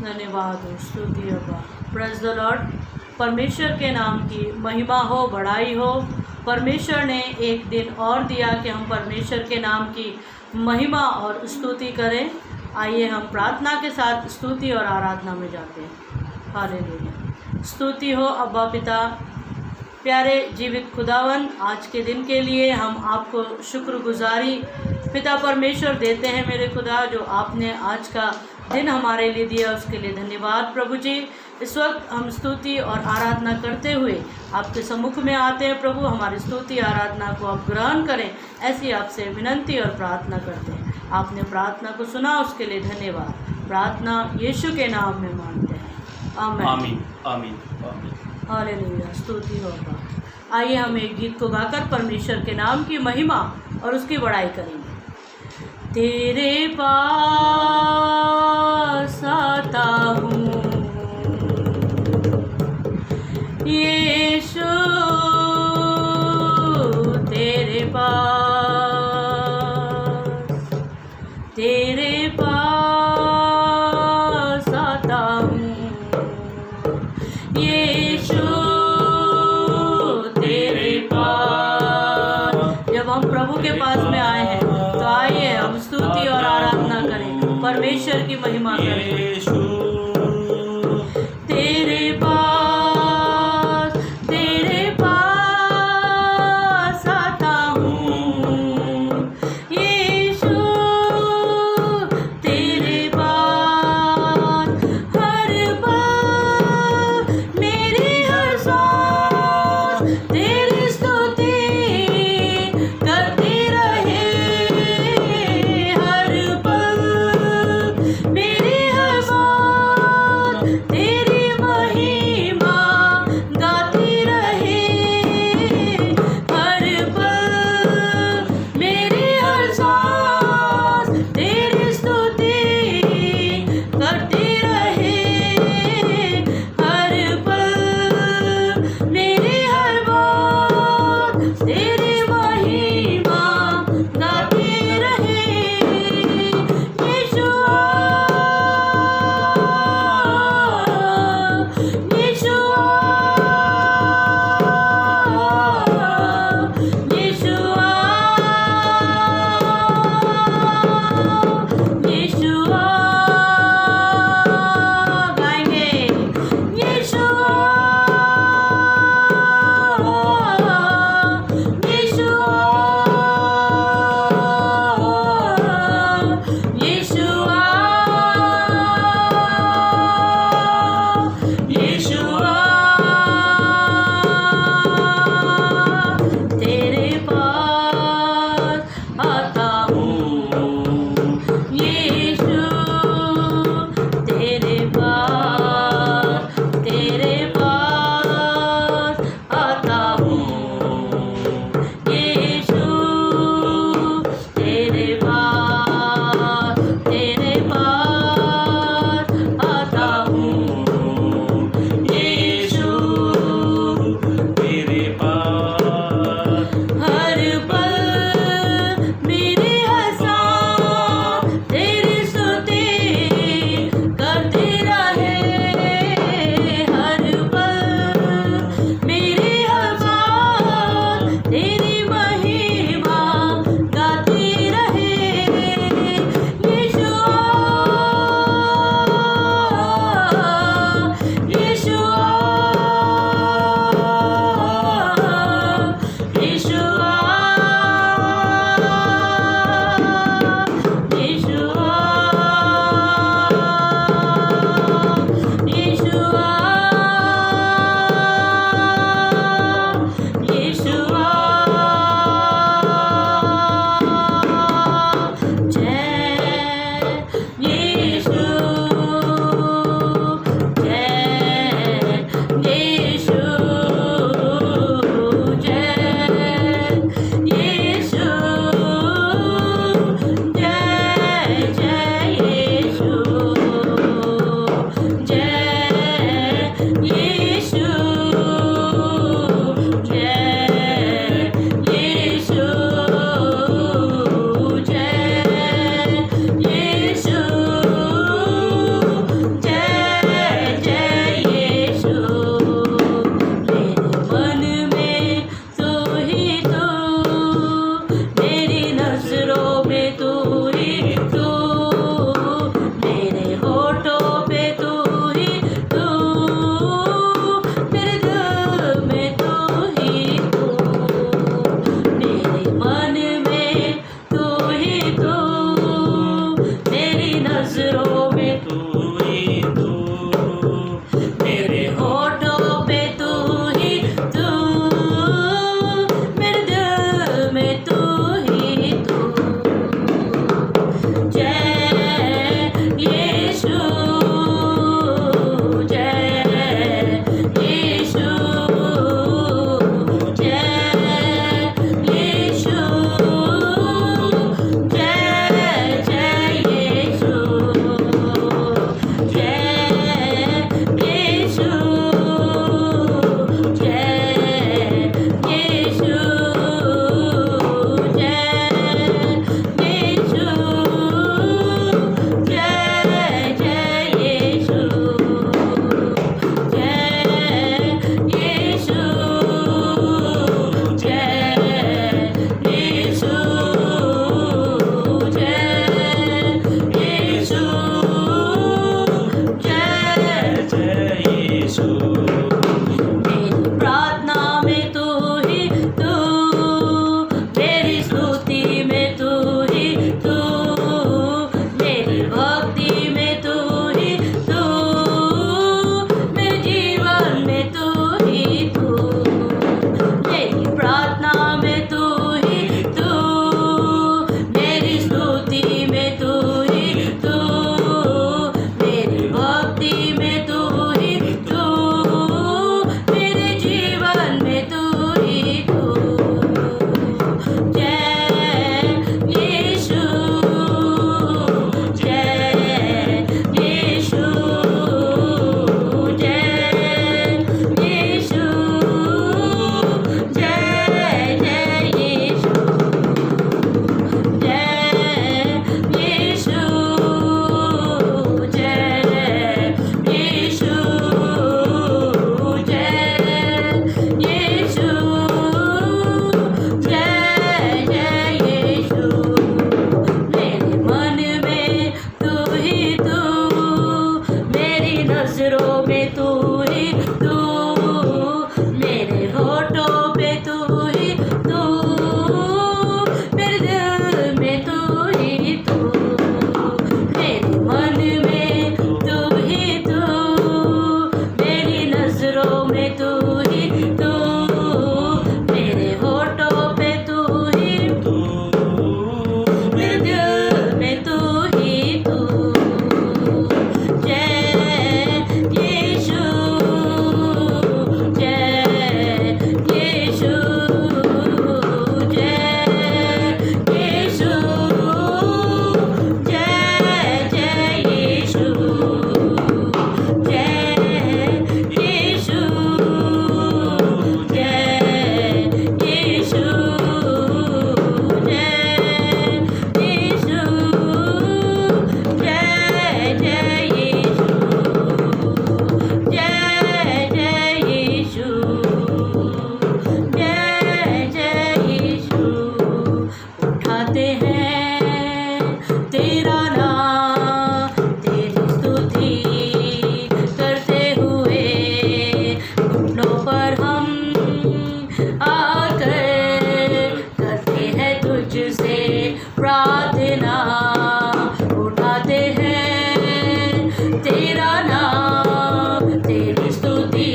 धन्यवाद हो, स्तुति हो। Praise the Lord. परमेश्वर के नाम की महिमा हो, बढ़ाई हो। परमेश्वर ने एक दिन और दिया कि हम परमेश्वर के नाम की महिमा और स्तुति करें। आइए हम प्रार्थना के साथ स्तुति और आराधना में जाते हैं। हालेलुया। स्तुति हो अब्बा पिता, प्यारे जीवित खुदावन, आज के दिन के लिए हम आपको शुक्रगुजारी पिता परमेश्वर देते हैं मेरे खुदा, जो आपने आज का दिन हमारे लिए दिया, उसके लिए धन्यवाद प्रभु जी। इस वक्त हम स्तुति और आराधना करते हुए आपके सम्मुख में आते हैं प्रभु। हमारी स्तुति आराधना को आप ग्रहण करें, ऐसी आपसे विनंती और प्रार्थना करते हैं। आपने प्रार्थना को सुना, उसके लिए धन्यवाद। प्रार्थना यीशु के नाम में मांगते हैं, आमीन आमीन आमीन आमीन। हालेलुया। स्तुति होगा। आइए हम एक गीत को गाकर परमेश्वर के नाम की महिमा और उसकी बड़ाई करेंगे। तेरे पास आता हूँ यीशु, तेरे पास आता हूँ यीशु, तेरे पास। जब हम प्रभु के पास में आए हैं तो आइए हम स्तुति और आराधना करें, परमेश्वर की महिमा करें। तेरे पास आता हूँ यीशु, तेरे पास। हर बार मेरी हर सांस तेरी स्तुति करती रहे। हर पल मेरी हर सांस तू ही तू, मेरे होठों पे तू ही तू, मेरे दिल में तू ही तू, मेरे मन में तू ही तू, मेरी नजरों में तू ही तू, मेरे होठों पे तू ही तू, मेरे दिल में तू ही तू। जय यीशु, जय यीशु, जय यीशु, जय जय यीशु, जय यीशु, जय यीशु, जय यीशु, जय जय यीशु, जय जय यीशु, जय जय यीशु। उठाते हैं तेरा नाम, तेरी स्तुति करते हुए, घुटनों पर हम आकर करते हैं तुझसे प्रार्थना। उठाते हैं तेरा नाम, तेरी स्तुति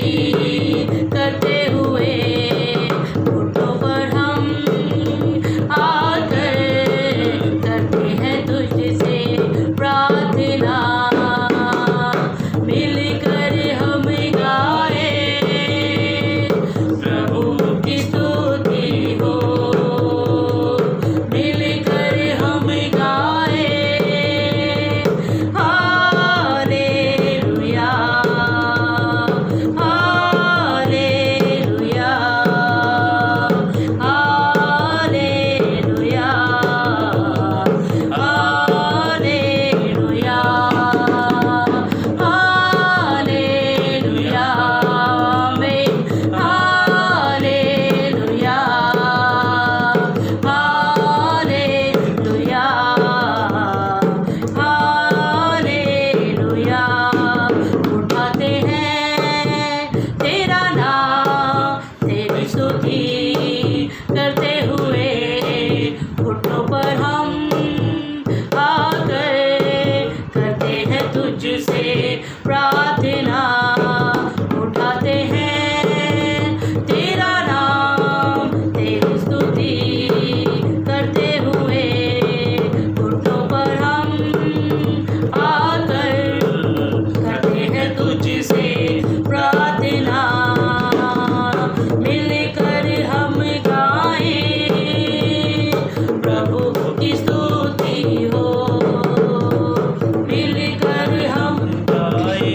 करते हुए, घुटनों पर हम आकर करते हैं तुझसे प्रार्थना। मिलकर हम गाए प्रभु की स्तुति हो, मिलकर हम गाए hallelujah, hallelujah, hallelujah, hallelujah, hallelujah, आमीन, हालेलुया, हालेलुया, हालेलुया। उठाते हैं तेरा नाम, तेरी स्तुति करते हुए, घुटनों पर हम आकर करते हैं तुझसे प्रार्थना। उठाते हैं तेरा नाम, तेरी स्तुति करते हुए, घुटनों पर हम आकर करते हैं तुझसे प्रार्थना। मिलकर हम गाएं प्रभु की स्तुति हो, मिलकर हम गाए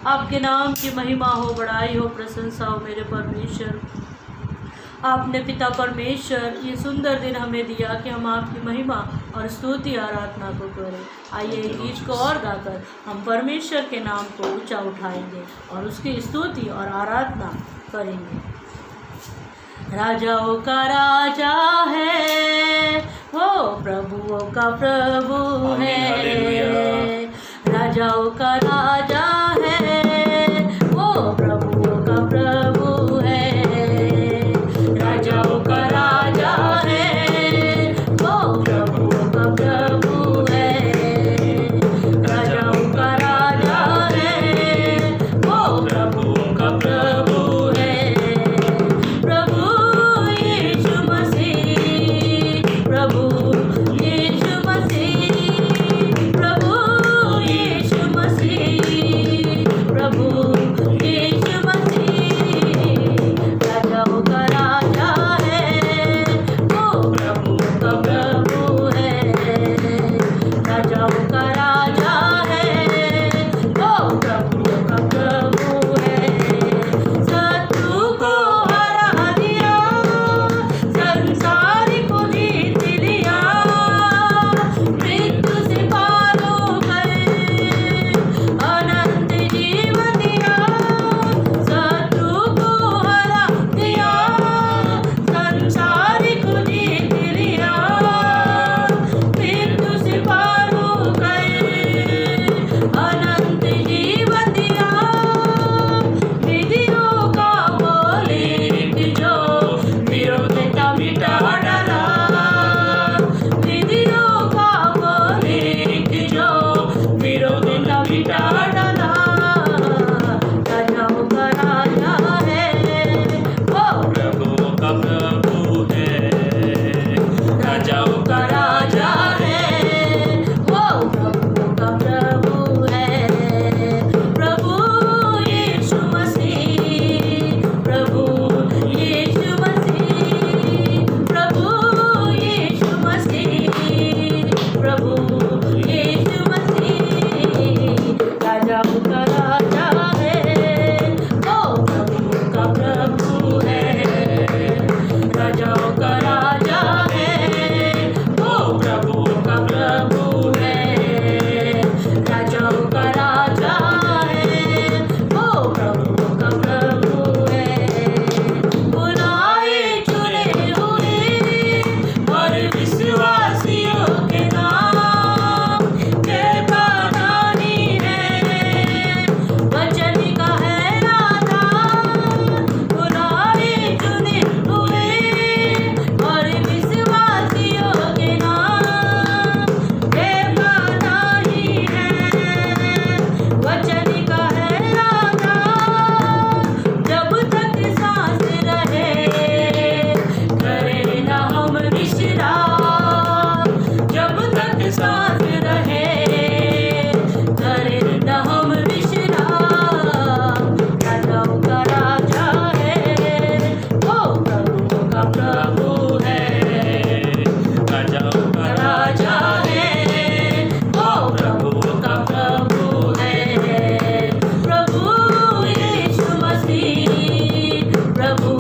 आपके नाम की महिमा हो, बड़ाई हो, प्रशंसा हो मेरे परमेश्वर। आपने पिता परमेश्वर ये सुंदर दिन हमें दिया कि हम आपकी महिमा और स्तुति आराधना को करें। आइए एक गीत को और गाकर हम परमेश्वर के नाम को ऊंचा उठाएंगे और उसकी स्तुति और आराधना करेंगे। राजाओं का राजा है वो, प्रभुओं का प्रभु है। राजाओं का राजा है वो, प्रभुओं का प्रभु है। राजाओं का राजा है वो, प्रभुओं का प्रभु है। राजाओं का राजा है वो, प्रभुओं का प्रभु है। प्रभु यीशु मसीह, प्रभु यीशु मसीह, प्रभु यीशु मसीह, प्रभु यीशु मसीह। राजाओं का राजा है वो, प्रभुओं का प्रभु है। राजाओं का राजा है वो, प्रभुओं का प्रभु है। शत्रु को हरा दिया, संसार को जीत लिया, मृत्यु से पार हो गए, अनंत जीवन दिया। शत्रु को हरा दिया, संसार को जीत लिया, मृत्यु से पार हो गए, अनंत जीवन दिया। विधियों का वो लेख जो विरोधता मिटा डाला, विधियों का वो लेख जो विरोधता मिटा डाला। राजाओं का राजा है वो, प्रभुओं का प्रभु है। राजाओं का राजा है वो, प्रभुओं का प्रभु है। प्रभु यीशु मसीह, प्रभु यीशु मसीह, प्रभु यीशु मसीह, प्रभु यीशु मसीह। राजाओं का राजा है वो, प्रभुओं का प्रभु है। राजाओं का राजा है वो, प्रभुओं का प्रभु है। राजाओं का राजा है वो, प्रभुओं का प्रभु है। बुलाए चुने हुए और विश्वासियों के नाम के बनानी है, वचन का है नाता। बुलाए चुने हुए और विश्वासियों के नाम के बनानी है, वचन का है नाता। जब तक सांस रहे करे ना हम विश्राम, जब तक सांस रहे करे ना हम विश्राम। राजाओं का राजा है वो, प्रभुओं का प्रभु है। राजाओं का राजा है वो, प्रभुओं का प्रभु है। प्रभु यीशु मसीह, प्रभु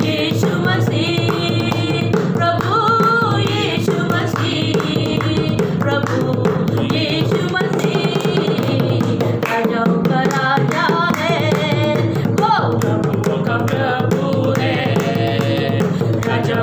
यीशु मसीह, प्रभु यीशु मसीह, प्रभु यीशु मसीह। राजाओं का राजा है वो, प्रभुओं का प्रभु है। राजा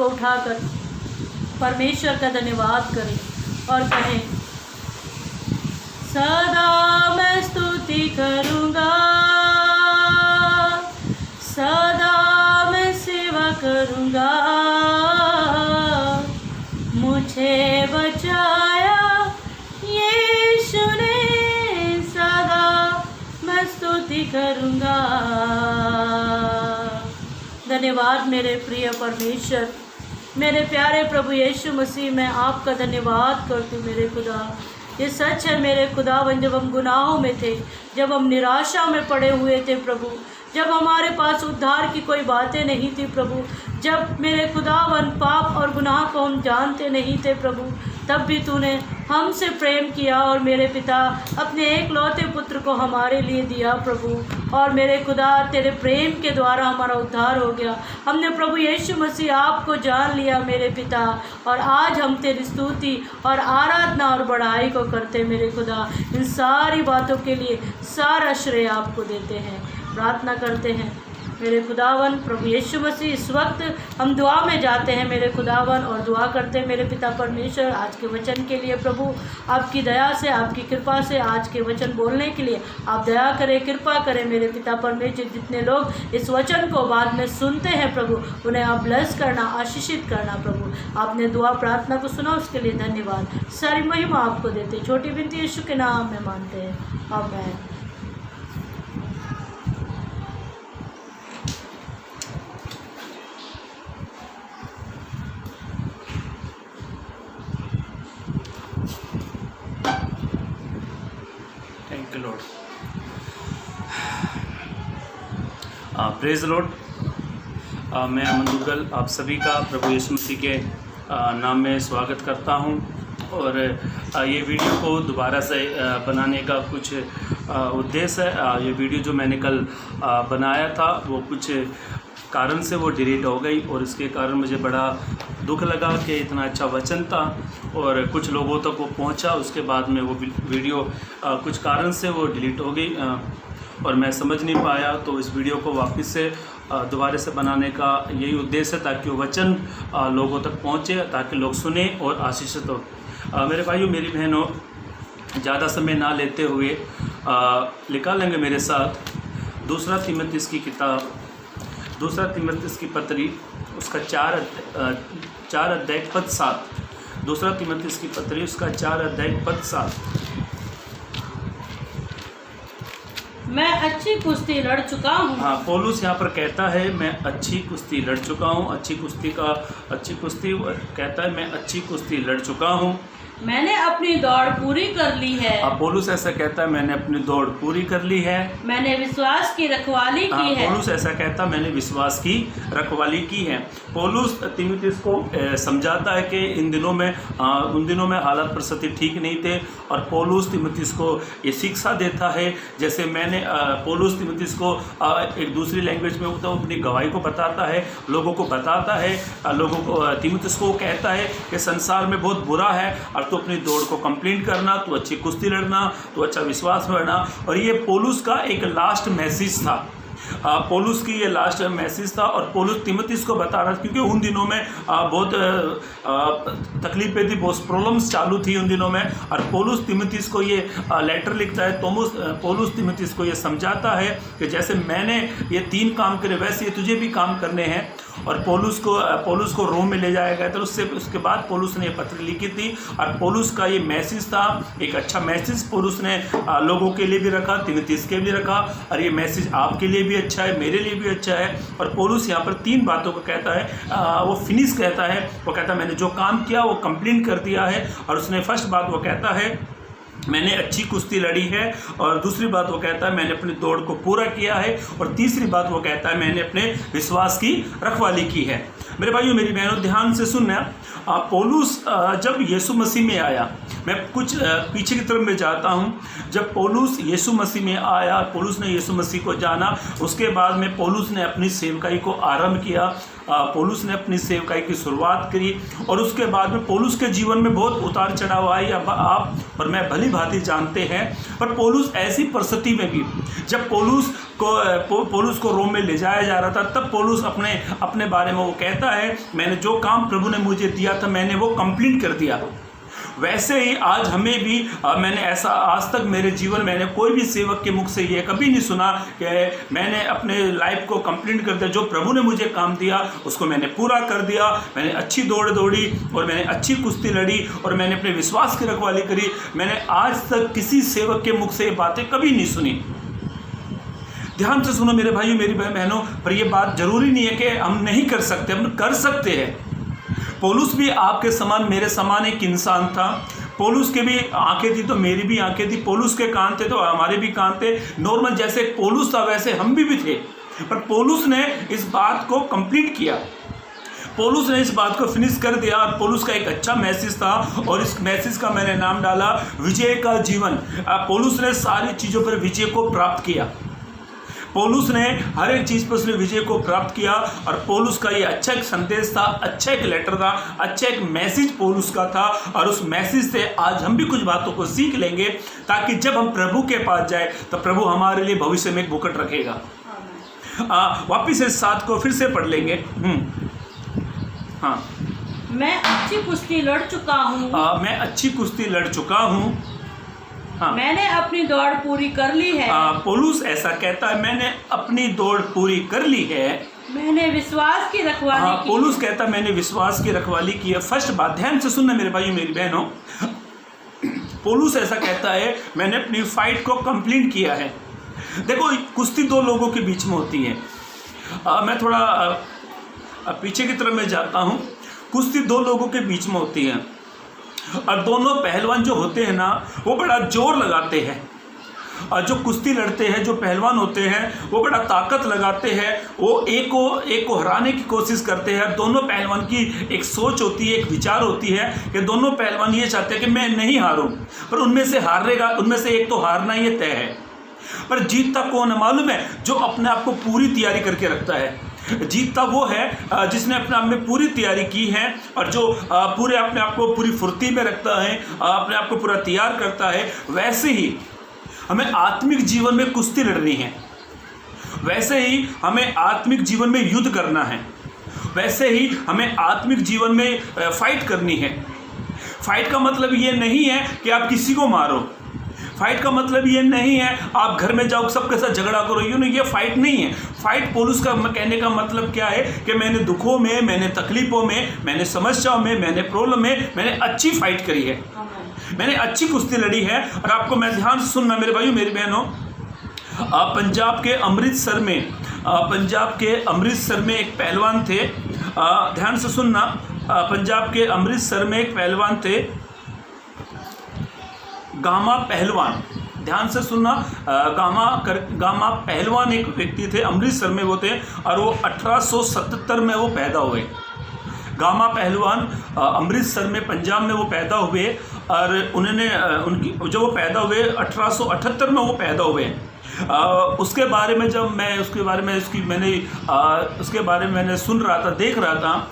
उठाकर परमेश्वर का धन्यवाद करें और कहें, सदा मैं स्तुति करूँगा, सदा मैं सेवा करूँगा, मुझे बचाया यीशु ने, सदा मैं स्तुति करूँगा। धन्यवाद मेरे प्रिय परमेश्वर, मेरे प्यारे प्रभु यीशु मसीह, मैं आपका धन्यवाद करती हूँ मेरे खुदा। ये सच है मेरे खुदावन, जब हम गुनाहों में थे, जब हम निराशा में पड़े हुए थे प्रभु, जब हमारे पास उद्धार की कोई बातें नहीं थी प्रभु, जब मेरे खुदावन पाप और गुनाह को हम जानते नहीं थे प्रभु, तब भी तूने हमसे प्रेम किया और मेरे पिता अपने एकलौते पुत्र को हमारे लिए दिया प्रभु। और मेरे खुदा तेरे प्रेम के द्वारा हमारा उद्धार हो गया। हमने प्रभु यीशु मसीह आपको जान लिया मेरे पिता, और आज हम तेरी स्तुति और आराधना और बड़ाई को करते मेरे खुदा। इन सारी बातों के लिए सारा श्रेय आपको देते हैं। प्रार्थना करते हैं मेरे खुदावन प्रभु यीशु मसीह। इस वक्त हम दुआ में जाते हैं मेरे खुदावन, और दुआ करते हैं मेरे पिता परमेश्वर आज के वचन के लिए प्रभु। आपकी दया से, आपकी कृपा से आज के वचन बोलने के लिए आप दया करें, कृपा करें मेरे पिता परमेश्वर। जितने लोग इस वचन को बाद में सुनते हैं प्रभु, उन्हें आप ब्लेस करना, आशीषित करना प्रभु। आपने दुआ प्रार्थना को सुना, उसके लिए धन्यवाद। सारी महिमा आपको देते, छोटी विनती यीशु के नाम में मानते हैं, आमीन। Thank you Lord. Praise Lord. मैं अमन दुग्गल आप सभी का प्रभु यीशु मसीह के नाम में स्वागत करता हूं। और ये वीडियो को दोबारा से बनाने का कुछ उद्देश्य है। ये वीडियो जो मैंने कल बनाया था वो कुछ कारण से वो डिलीट हो गई, और इसके कारण मुझे बड़ा दुख लगा कि इतना अच्छा वचन था और कुछ लोगों तक वो पहुंचा। उसके बाद में वो वीडियो कुछ कारण से वो डिलीट हो गई और मैं समझ नहीं पाया। तो इस वीडियो को वापस से दोबारा से बनाने का यही उद्देश्य है, ताकि वो वचन लोगों तक पहुंचे, ताकि लोग सुने और आशीषित हो। मेरे भाइयों मेरी बहनों, ज़्यादा समय ना लेते हुए निकालेंगे मेरे साथ दूसरा तीमुथियुस की किताब, दूसरा तीमुथियुस की पत्री, उसका 4 अध्याय पद 7। दूसरा तीमुथियुस की पत्री, उसका 4 अध्याय पद 7। मैं अच्छी कुश्ती लड़ चुका हूँ। हाँ, पौलुस यहाँ पर कहता है मैं अच्छी कुश्ती लड़ चुका हूँ। अच्छी कुश्ती कहता है मैं अच्छी कुश्ती लड़ चुका हूँ। मैंने अपनी दौड़ पूरी कर ली है। पौलुस ऐसा कहता है मैंने अपनी दौड़ पूरी कर ली है। मैंने विश्वास की रखवाली की है। पौलुस ऐसा कहता है मैंने विश्वास की रखवाली की है। पौलुस तीमुथियुस को समझाता है कि उन दिनों में हालात परिस्थिति ठीक नहीं थे, और पौलुस तीमुथियुस को ये शिक्षा देता है। जैसे पौलुस तीमुथियुस को एक दूसरी लैंग्वेज में तो अपनी गवाही को बताता है, लोगों को बताता है, लोगों को तीमुथियुस को कहता है कि संसार में बहुत बुरा है और तो अपनी दौड़ को कंप्लीट करना, तो अच्छी कुश्ती लड़ना, तो अच्छा विश्वास रखना। और ये पौलुस का एक लास्ट मैसेज था। पौलुस की ये लास्ट मैसेज था, और पौलुस तीमुथियुस को बता रहा था, क्योंकि उन दिनों में बहुत तकलीफें थी, बहुत प्रॉब्लम्स चालू थी उन दिनों में। और पौलुस तीमुथियुस को ये लेटर लिखता है। पौलुस तीमुथियुस को ये समझाता है कि जैसे मैंने ये 3 काम करे, वैसे ये तुझे भी काम करने हैं। और पौलुस को रोम में ले जाया गया था। उसके बाद पौलुस ने ये पत्र लिखी थी, और पौलुस का ये मैसेज था, एक अच्छा मैसेज पौलुस ने लोगों के लिए भी रखा, तीमुथियुस के लिए भी रखा, और ये मैसेज आपके लिए भी अच्छा है, मेरे लिए भी अच्छा है। और पौलुस यहाँ पर 3 बातों को कहता है, वो फिनिश कहता है, वो कहता है मैंने जो काम किया वो कंप्लीट कर दिया है। और उसने फर्स्ट बात वो कहता है मैंने अच्छी कुश्ती लड़ी है, और दूसरी बात वो कहता है मैंने अपनी दौड़ को पूरा किया है, और तीसरी बात वो कहता है मैंने अपने विश्वास की रखवाली की है। मेरे भाइयों मेरी बहनों ध्यान से सुनना। पौलुस जब यीशु मसीह में आया, मैं कुछ पीछे की तरफ में जाता हूँ। जब पौलुस यीशु मसीह में आया, पौलुस ने यीशु मसीह को जाना, उसके बाद में पौलुस ने अपनी सेवकाई को आरंभ किया। पौलुस ने अपनी सेवकाई की शुरुआत करी और उसके बाद में पौलुस के जीवन में बहुत उतार चढ़ाव आई, अब आप और मैं भली भांति जानते हैं। पर पौलुस ऐसी परिस्थिति में भी, जब पौलुस को रोम में ले जाया जा रहा था, तब पौलुस अपने बारे में वो कहता है, मैंने जो काम प्रभु ने मुझे दिया था मैंने वो कंप्लीट कर दिया। वैसे ही आज हमें भी मैंने ऐसा आज तक मेरे जीवन मैंने कोई भी सेवक के मुख से ये कभी नहीं सुना कि मैंने अपने लाइफ को कंप्लीट कर दिया। जो प्रभु ने मुझे काम दिया उसको मैंने पूरा कर दिया। मैंने अच्छी दौड़ दौड़ी और मैंने अच्छी कुश्ती लड़ी और मैंने अपने विश्वास की रखवाली करी। मैंने आज तक किसी सेवक के मुख से ये बातें कभी नहीं सुनी। ध्यान से सुनो मेरे भाइयों मेरी बहनों, पर यह बात जरूरी नहीं है कि हम नहीं कर सकते, हम कर सकते हैं। पौलुस भी आपके समान मेरे समान एक इंसान था। पौलुस के भी आंखें थी तो मेरी भी आंखें थी, पौलुस के कान थे तो हमारे भी कान थे। नॉर्मल जैसे पौलुस था वैसे हम भी थे, पर पौलुस ने इस बात को कंप्लीट किया। पौलुस ने इस बात को फिनिश कर दिया। और पौलुस का एक अच्छा मैसेज था और इस मैसेज का मैंने नाम डाला विजय का जीवन। पौलुस ने सारी चीज़ों पर विजय को प्राप्त किया। पौलुस ने हर एक चीज़ पर उसने विजय को प्राप्त किया। और पौलुस का ये अच्छा एक संदेश था, अच्छा एक लेटर था, अच्छा एक मैसेज पौलुस का था। और उस मैसेज से आज हम भी कुछ बातों को सीख लेंगे, ताकि जब हम प्रभु के पास जाए तो प्रभु हमारे लिए भविष्य में एक बुकट रखेगा। वापिस इस 7 को फिर से पढ़ लेंगे। हाँ, मैं अच्छी कुश्ती लड़ चुका हूँ। मैं अच्छी कुश्ती लड़ चुका हूँ। हाँ, मैंने अपनी दौड़ पूरी कर ली है। पौलुस ऐसा कहता है, मैंने अपनी दौड़ पूरी कर ली है। मैंने विश्वास की रखवाली की। पौलुस कहता है मैंने विश्वास की रखवाली की है। फर्स्ट बात ध्यान से सुनना मेरे भाइयों मेरी बहनों, पौलुस ऐसा कहता है मैंने अपनी फाइट को कंप्लीट किया है। देखो कुश्ती 2 लोगों के बीच में होती है। मैं थोड़ा पीछे की तरफ में जाता हूँ। कुश्ती 2 लोगों के बीच में होती है और दोनों पहलवान जो होते हैं ना वो बड़ा जोर लगाते हैं। और जो कुश्ती लड़ते हैं, जो पहलवान होते हैं, वो बड़ा ताकत लगाते हैं। वो एक को हराने की कोशिश करते हैं। दोनों पहलवान की एक सोच होती है, एक विचार होती है कि दोनों पहलवान ये चाहते हैं कि मैं नहीं हारूं, पर उनमें से हारेगा, उनमें से एक तो हारना ये तय है। पर जीतता कौन है मालूम है? जो अपने आप को पूरी तैयारी करके रखता है। जीतता वो है जिसने अपने आप में पूरी तैयारी की है और जो पूरे अपने आप को पूरी फुर्ती में रखता है, अपने आप को पूरा तैयार करता है। वैसे ही हमें आत्मिक जीवन में कुश्ती लड़नी है, वैसे ही हमें आत्मिक जीवन में युद्ध करना है, वैसे ही हमें आत्मिक जीवन में फाइट करनी है। फाइट का मतलब ये नहीं है कि आप किसी को मारो। फाइट का मतलब ये नहीं है आप घर में जाओ सबके साथ झगड़ा करो। ये फाइट नहीं है। फाइट पौलुस का कहने का मतलब क्या है कि मैंने दुखों में, मैंने तकलीफों में, मैंने समस्याओं में, मैंने प्रॉब्लम में मैंने अच्छी फाइट करी है, मैंने अच्छी कुश्ती लड़ी है। और आपको मैं ध्यान से सुनना मेरे भाइयों मेरी बहनों, पंजाब के अमृतसर में एक पहलवान थे। ध्यान से सुनना, पंजाब के अमृतसर में एक पहलवान थे, गामा पहलवान। ध्यान से सुनना, गामा पहलवान एक व्यक्ति थे, अमृतसर में वो थे और वो 1877 में वो पैदा हुए। गामा पहलवान अमृतसर में पंजाब में वो पैदा हुए और उन्होंने जब वो पैदा हुए 1878 में वो पैदा हुए। उसके बारे में जब मैं उसके बारे में मैंने सुन रहा था, देख रहा था,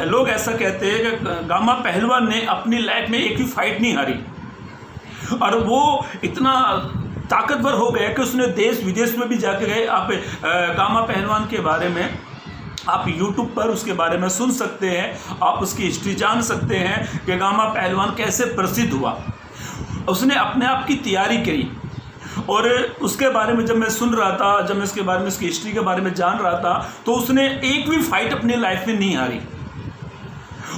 लोग ऐसा कहते हैं कि गामा पहलवान ने अपनी लाइफ में एक भी फाइट नहीं हारी और वो इतना ताकतवर हो गया कि उसने देश विदेश में भी जाके गए। आप गामा पहलवान के बारे में आप YouTube पर उसके बारे में सुन सकते हैं, आप उसकी हिस्ट्री जान सकते हैं कि गामा पहलवान कैसे प्रसिद्ध हुआ। उसने अपने आप की तैयारी करी और उसके बारे में जब मैं सुन रहा था, जब मैं इसके बारे में, उसकी हिस्ट्री के बारे में जान रहा था, तो उसने एक भी फाइट अपनी लाइफ में नहीं हारी।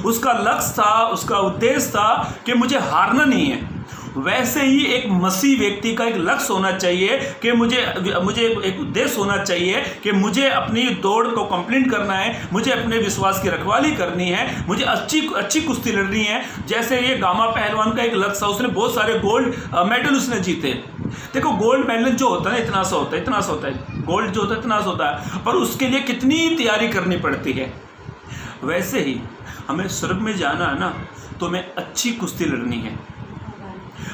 उसका लक्ष्य था, उसका उद्देश्य था कि मुझे हारना नहीं है। वैसे ही एक मसीह व्यक्ति का एक लक्ष्य होना चाहिए कि मुझे एक उद्देश्य होना चाहिए कि मुझे अपनी दौड़ को कंप्लीट करना है, मुझे अपने विश्वास की रखवाली करनी है, मुझे अच्छी कुश्ती लड़नी है। जैसे ये गामा पहलवान का एक लक्ष्य था, उसने बहुत सारे गोल्ड मेडल उसने जीते। देखो गोल्ड मेडल जो होता है इतना सा होता है, गोल्ड जो होता है इतना सा होता है, पर उसके लिए कितनी तैयारी करनी पड़ती है। वैसे ही हमें स्वर्ग में जाना है ना, तो हमें अच्छी कुश्ती लड़नी है।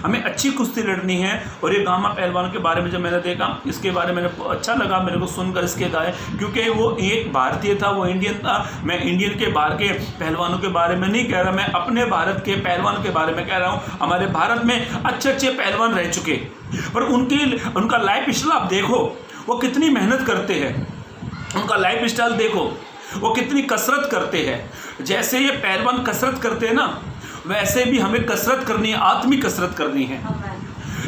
हमें अच्छी कुश्ती लड़नी है। और ये गामा पहलवान के बारे में जब मैंने देखा, इसके बारे में अच्छा लगा मेरे को सुनकर इसके गाय, क्योंकि वो एक भारतीय था, वो इंडियन था। मैं इंडियन के बाहर के पहलवानों के बारे में नहीं कह रहा, मैं अपने भारत के पहलवान के बारे में कह रहा हूँ। हमारे भारत में अच्छे अच्छे पहलवान रह चुके, पर उनका लाइफ स्टाइल आप देखो, वो कितनी मेहनत करते हैं। उनका लाइफ स्टाइल देखो, वो कितनी कसरत करते हैं। जैसे ये पहलवान कसरत करते हैं ना, वैसे भी हमें कसरत करनी है, आत्मिक कसरत करनी है।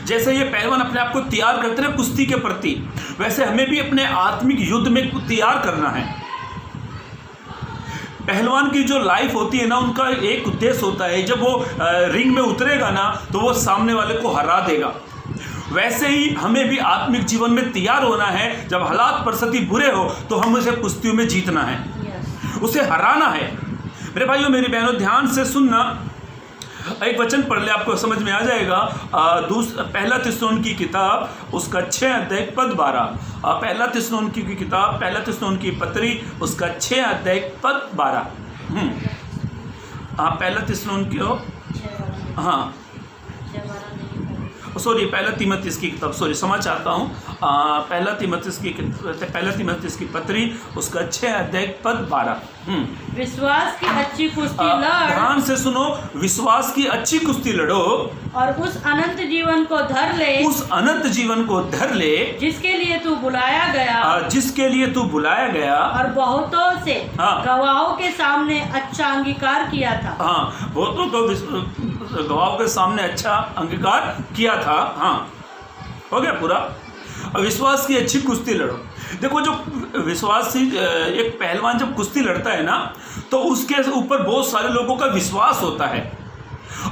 जैसे ये पहलवान अपने आप को तैयार करते हैं कुश्ती के प्रति, वैसे हमें भी अपने आत्मिक युद्ध में तैयार करना है। पहलवान की जो लाइफ होती है ना, उनका एक उद्देश्य होता है, जब वो रिंग में उतरेगा ना तो वो सामने वाले को हरा देगा। वैसे ही हमें भी आत्मिक जीवन में तैयार होना है। जब हालात परिस्थिति बुरे हो तो हम उसे कुश्तियों में जीतना है, उसे हराना है। मेरे भाइयों मेरी बहनों, ध्यान से सुनना, एक वचन पढ़ ले, आपको समझ में आ जाएगा। पहला थिस्सलुनीकी की किताब उसका 6 अध्याय पद 12। पहला थिस्सलुनीकी की किताब, पहला थिस्सलुनीकी पत्री उसका 6 अध्याय पद 12। हाँ, पहला थिस्सलुनीकी, हाँ सॉरी, पहला तीमुथियुस की किताब, सॉरी क्षमा चाहता हूँ। पहला तीमुथियुस की पत्री उसका 6 अध्याय पद 12। विश्वास की अच्छी कुश्ती लड़, ध्यान से सुनो, विश्वास की अच्छी कुश्ती लड़ो और उस अनंत जीवन को धर ले, उस अनंत जीवन को धर ले जिसके लिए तू बुलाया गया, जिसके लिए तू बुलाया गया और बहुतों से हाँ। गवाहों के सामने अच्छा अंगीकार किया था। हाँ, बहुतों को गवाहों के सामने अच्छा अंगीकार किया था। हाँ, हो गया पूरा। विश्वास की अच्छी कुश्ती लड़ो। देखो, जो विश्वासी एक पहलवान जब कुश्ती लड़ता है ना, तो उसके ऊपर बहुत सारे लोगों का विश्वास होता है।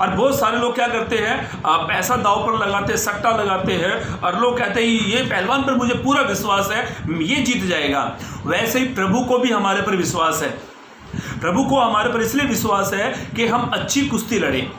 और बहुत सारे लोग क्या करते हैं, पैसा दांव पर लगाते हैं, सट्टा लगाते हैं, और लोग कहते हैं ये पहलवान पर मुझे पूरा विश्वास है, ये जीत जाएगा। वैसे ही प्रभु को भी हमारे पर विश्वास है। प्रभु को हमारे पर इसलिए विश्वास है कि हम अच्छी कुश्ती लड़ें।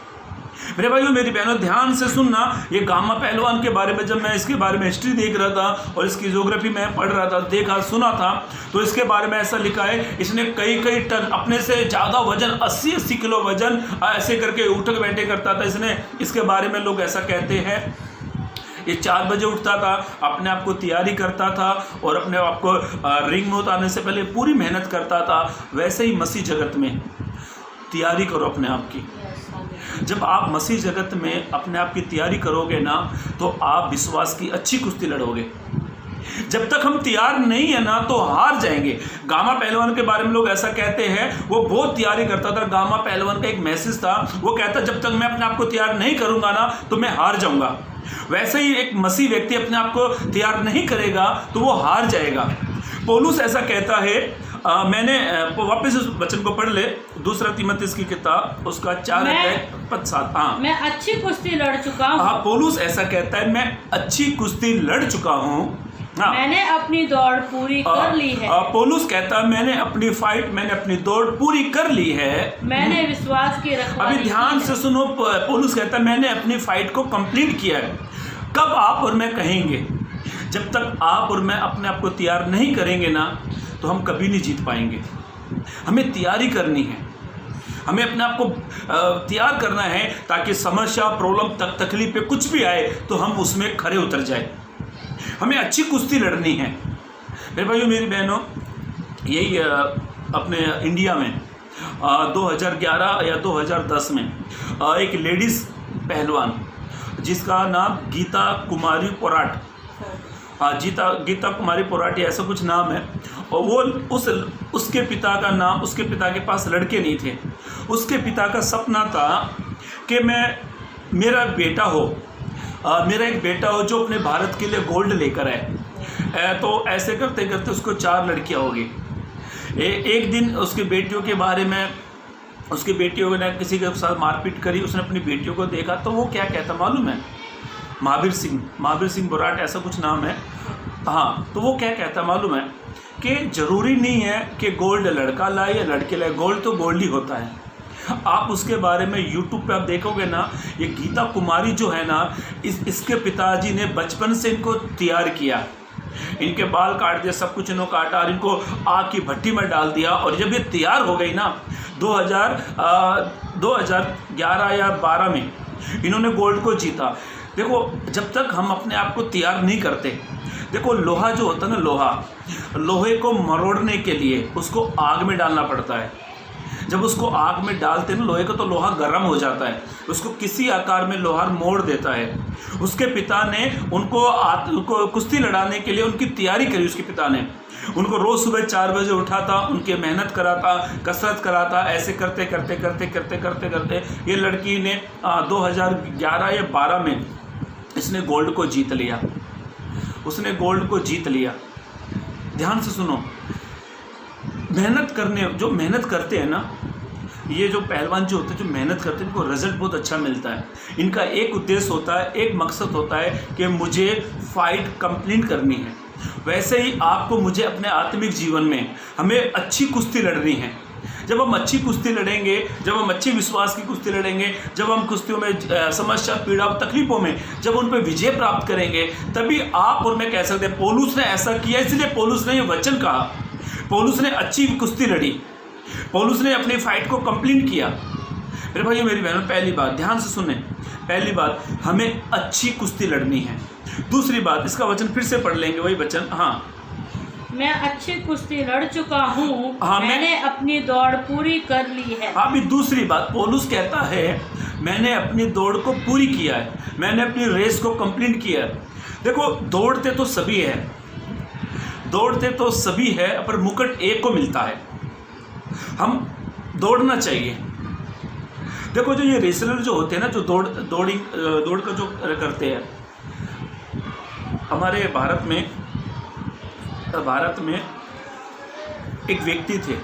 मेरे भाइयों मेरी बहनों, ध्यान से सुनना। ये गामा पहलवान के बारे में, जब मैं इसके बारे में हिस्ट्री देख रहा था और इसकी ज्योग्राफी मैं पढ़ रहा था, देखा सुना था, तो इसके बारे में ऐसा लिखा है, इसने कई टन, अपने से ज़्यादा वजन, 80 किलो वजन ऐसे करके उठक बैठे करता था। इसके बारे में लोग ऐसा कहते हैं, ये 4 बजे उठता था, अपने आप को तैयारी करता था और अपने आप को रिंग में उतारने से पहले पूरी मेहनत करता था। वैसे ही मसीह जगत में तैयारी करो अपने आप की। जब आप मसीह जगत में अपने आप की तैयारी करोगे ना, तो आप विश्वास की अच्छी कुश्ती लड़ोगे। जब तक हम तैयार नहीं है ना, तो हार जाएंगे। गामा पहलवान के बारे में लोग ऐसा कहते हैं, वो बहुत तैयारी करता था। गामा पहलवान का एक मैसेज था, वो कहता जब तक मैं अपने आप को तैयार नहीं करूंगा ना, तो मैं हार जाऊंगा। वैसे ही एक मसीह व्यक्ति अपने आप को तैयार नहीं करेगा तो वो हार जाएगा। पौलुस ऐसा कहता है, मैंने वापस उस वचन को पढ़ ले, दूसरा तीमुथियुस की किताब उसका 4 अध्याय पद 7। हाँ, मैं अच्छी कुश्ती लड़ चुका हूँ। हाँ, पौलुस ऐसा कहता है, मैं अच्छी कुश्ती लड़ चुका हूँ। हाँ, मैंने अपनी दौड़ पूरी कर ली है। पौलुस कहता है, मैंने अपनी दौड़ पूरी कर ली है। मैंने विश्वास की रखवाली। अभी ध्यान से सुनो, पौलुस कहता है मैंने अपनी फाइट को कंप्लीट किया है। कब आप और मैं कहेंगे? जब तक आप और मैं अपने आप को तैयार नहीं करेंगे ना, तो हम कभी नहीं जीत पाएंगे। हमें तैयारी करनी है, हमें अपने आप को तैयार करना है, ताकि समस्या, प्रॉब्लम, तकलीफ कुछ भी आए तो हम उसमें खरे उतर जाए। हमें अच्छी कुश्ती लड़नी है। मेरे भाइयों मेरी बहनों, यही अपने इंडिया में 2011 या 2010 में एक लेडीज़ पहलवान जिसका नाम गीता कुमारी पोराट, गीता कुमारी पोराट ऐसा कुछ नाम है, और वो उसके पिता का नाम, उसके पिता के पास लड़के नहीं थे। उसके पिता का सपना था कि मेरा एक बेटा हो जो अपने भारत के लिए गोल्ड लेकर आए। तो ऐसे करते करते उसको 4 लड़कियां हो गई। एक दिन उसकी बेटियों के बारे में, उसकी बेटियों ने किसी के साथ मारपीट करी। उसने अपनी बेटियों को देखा तो वो क्या कहता मालूम है? महावीर सिंह बोराट ऐसा कुछ नाम है। हाँ, तो वो क्या कहता मालूम है कि ज़रूरी नहीं है कि गोल्ड लड़का लाए या लड़के लाए, गोल्ड तो गोल्ड ही होता है। आप उसके बारे में यूट्यूब पे आप देखोगे ना, ये गीता कुमारी जो है ना, इसके पिताजी ने बचपन से इनको तैयार किया। इनके बाल काट दिया, सब कुछ इन्होंने काटा और इनको आग की भट्टी में डाल दिया। और जब ये तैयार हो गई ना, 2011 या 12 में इन्होंने गोल्ड को जीता। देखो, जब तक हम अपने आप को तैयार नहीं करते, देखो लोहा जो होता है ना, लोहे को मरोड़ने के लिए उसको आग में डालना पड़ता है। जब उसको आग में डालते हैं ना लोहे को, तो लोहा गर्म हो जाता है, उसको किसी आकार में लोहार मोड़ देता है। उसके पिता ने उनको कुश्ती लड़ाने के लिए उनकी तैयारी करी। उसके पिता ने उनको रोज़ सुबह 4 बजे उठाता, उनके मेहनत कराता, कसरत कराता। ऐसे करते करते करते करते करते करते ये लड़की ने 2011 या 12 में इसने गोल्ड को जीत लिया। उसने गोल्ड को जीत लिया। ध्यान से सुनो, जो मेहनत करते हैं ना, ये जो पहलवान जो होते हैं, जो मेहनत करते हैं, इनको रिजल्ट बहुत अच्छा मिलता है। इनका एक उद्देश्य होता है, एक मकसद होता है कि मुझे फाइट कंप्लीट करनी है। वैसे ही आपको मुझे अपने आत्मिक जीवन में हमें अच्छी कुश्ती लड़नी है। जब हम अच्छी कुश्ती लड़ेंगे, जब हम अच्छी विश्वास की कुश्ती लड़ेंगे, जब हम कुश्तियों में समस्या, पीड़ा, तकलीफों में जब उन पर विजय प्राप्त करेंगे, तभी आप और मैं कह सकते हैं पौलुस ने ऐसा किया। इसलिए पौलुस ने ये वचन कहा। पौलुस ने अच्छी कुश्ती लड़ी, पौलुस ने अपनी फाइट को कंप्लीट किया। मेरे भाइयों, मेरी बहनों, पहली बात ध्यान से सुने, पहली बात हमें अच्छी कुश्ती लड़नी है। दूसरी बात, इसका वचन फिर से पढ़ लेंगे, वही वचन। हाँ, मैं अच्छी कुश्ती लड़ चुका हूँ, हाँ, मैंने अपनी दौड़ पूरी कर ली है। अभी दूसरी बात पौलुस कहता है, मैंने अपनी दौड़ को पूरी किया है, मैंने अपनी रेस को कंप्लीट किया है। देखो, दौड़ते तो सभी है, पर मुकुट एक को मिलता है। हम दौड़ना चाहिए। देखो, जो ये रेसलर जो होते हैं ना, जो दौड़ का जो करते हैं, हमारे भारत में एक व्यक्ति थे।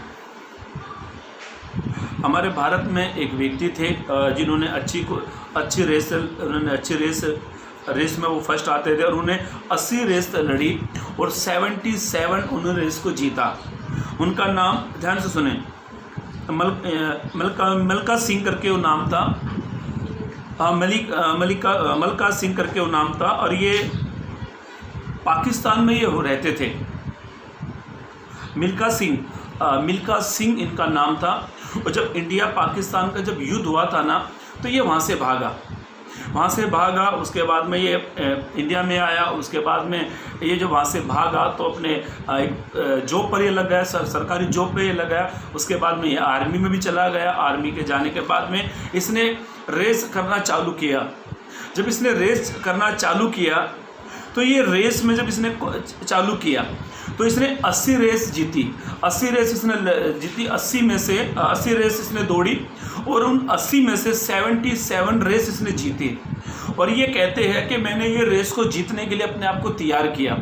हमारे भारत में एक व्यक्ति थे जिन्होंने अच्छी रेस में वो फर्स्ट आते थे, और उन्हें 80 रेस लड़ी और 77 उन्होंने रेस को जीता। उनका नाम ध्यान से सुने, मलका सिंह करके वो नाम था। मलका सिंह करके वो नाम था, और ये पाकिस्तान में ये रहते थे। मिल्खा सिंह इनका नाम था। और जब इंडिया पाकिस्तान का जब युद्ध हुआ था ना, तो ये वहाँ से भागा। उसके बाद में ये इंडिया में आया। उसके बाद में ये जो वहाँ से भागा, तो अपने जॉब पर ये लग गया, सरकारी जॉब पे ये लग गया। उसके बाद में ये आर्मी में भी चला गया। आर्मी के जाने के बाद में इसने रेस करना चालू किया। जब इसने रेस करना चालू किया, तो ये रेस में जब इसने चालू किया, तो इसने 80 रेस जीती। 80 रेस इसने जीती। 80 रेस इसने दौड़ी, और उन 80 में से 77 रेस इसने जीती। और ये कहते हैं कि मैंने ये रेस को जीतने के लिए अपने आप को तैयार किया।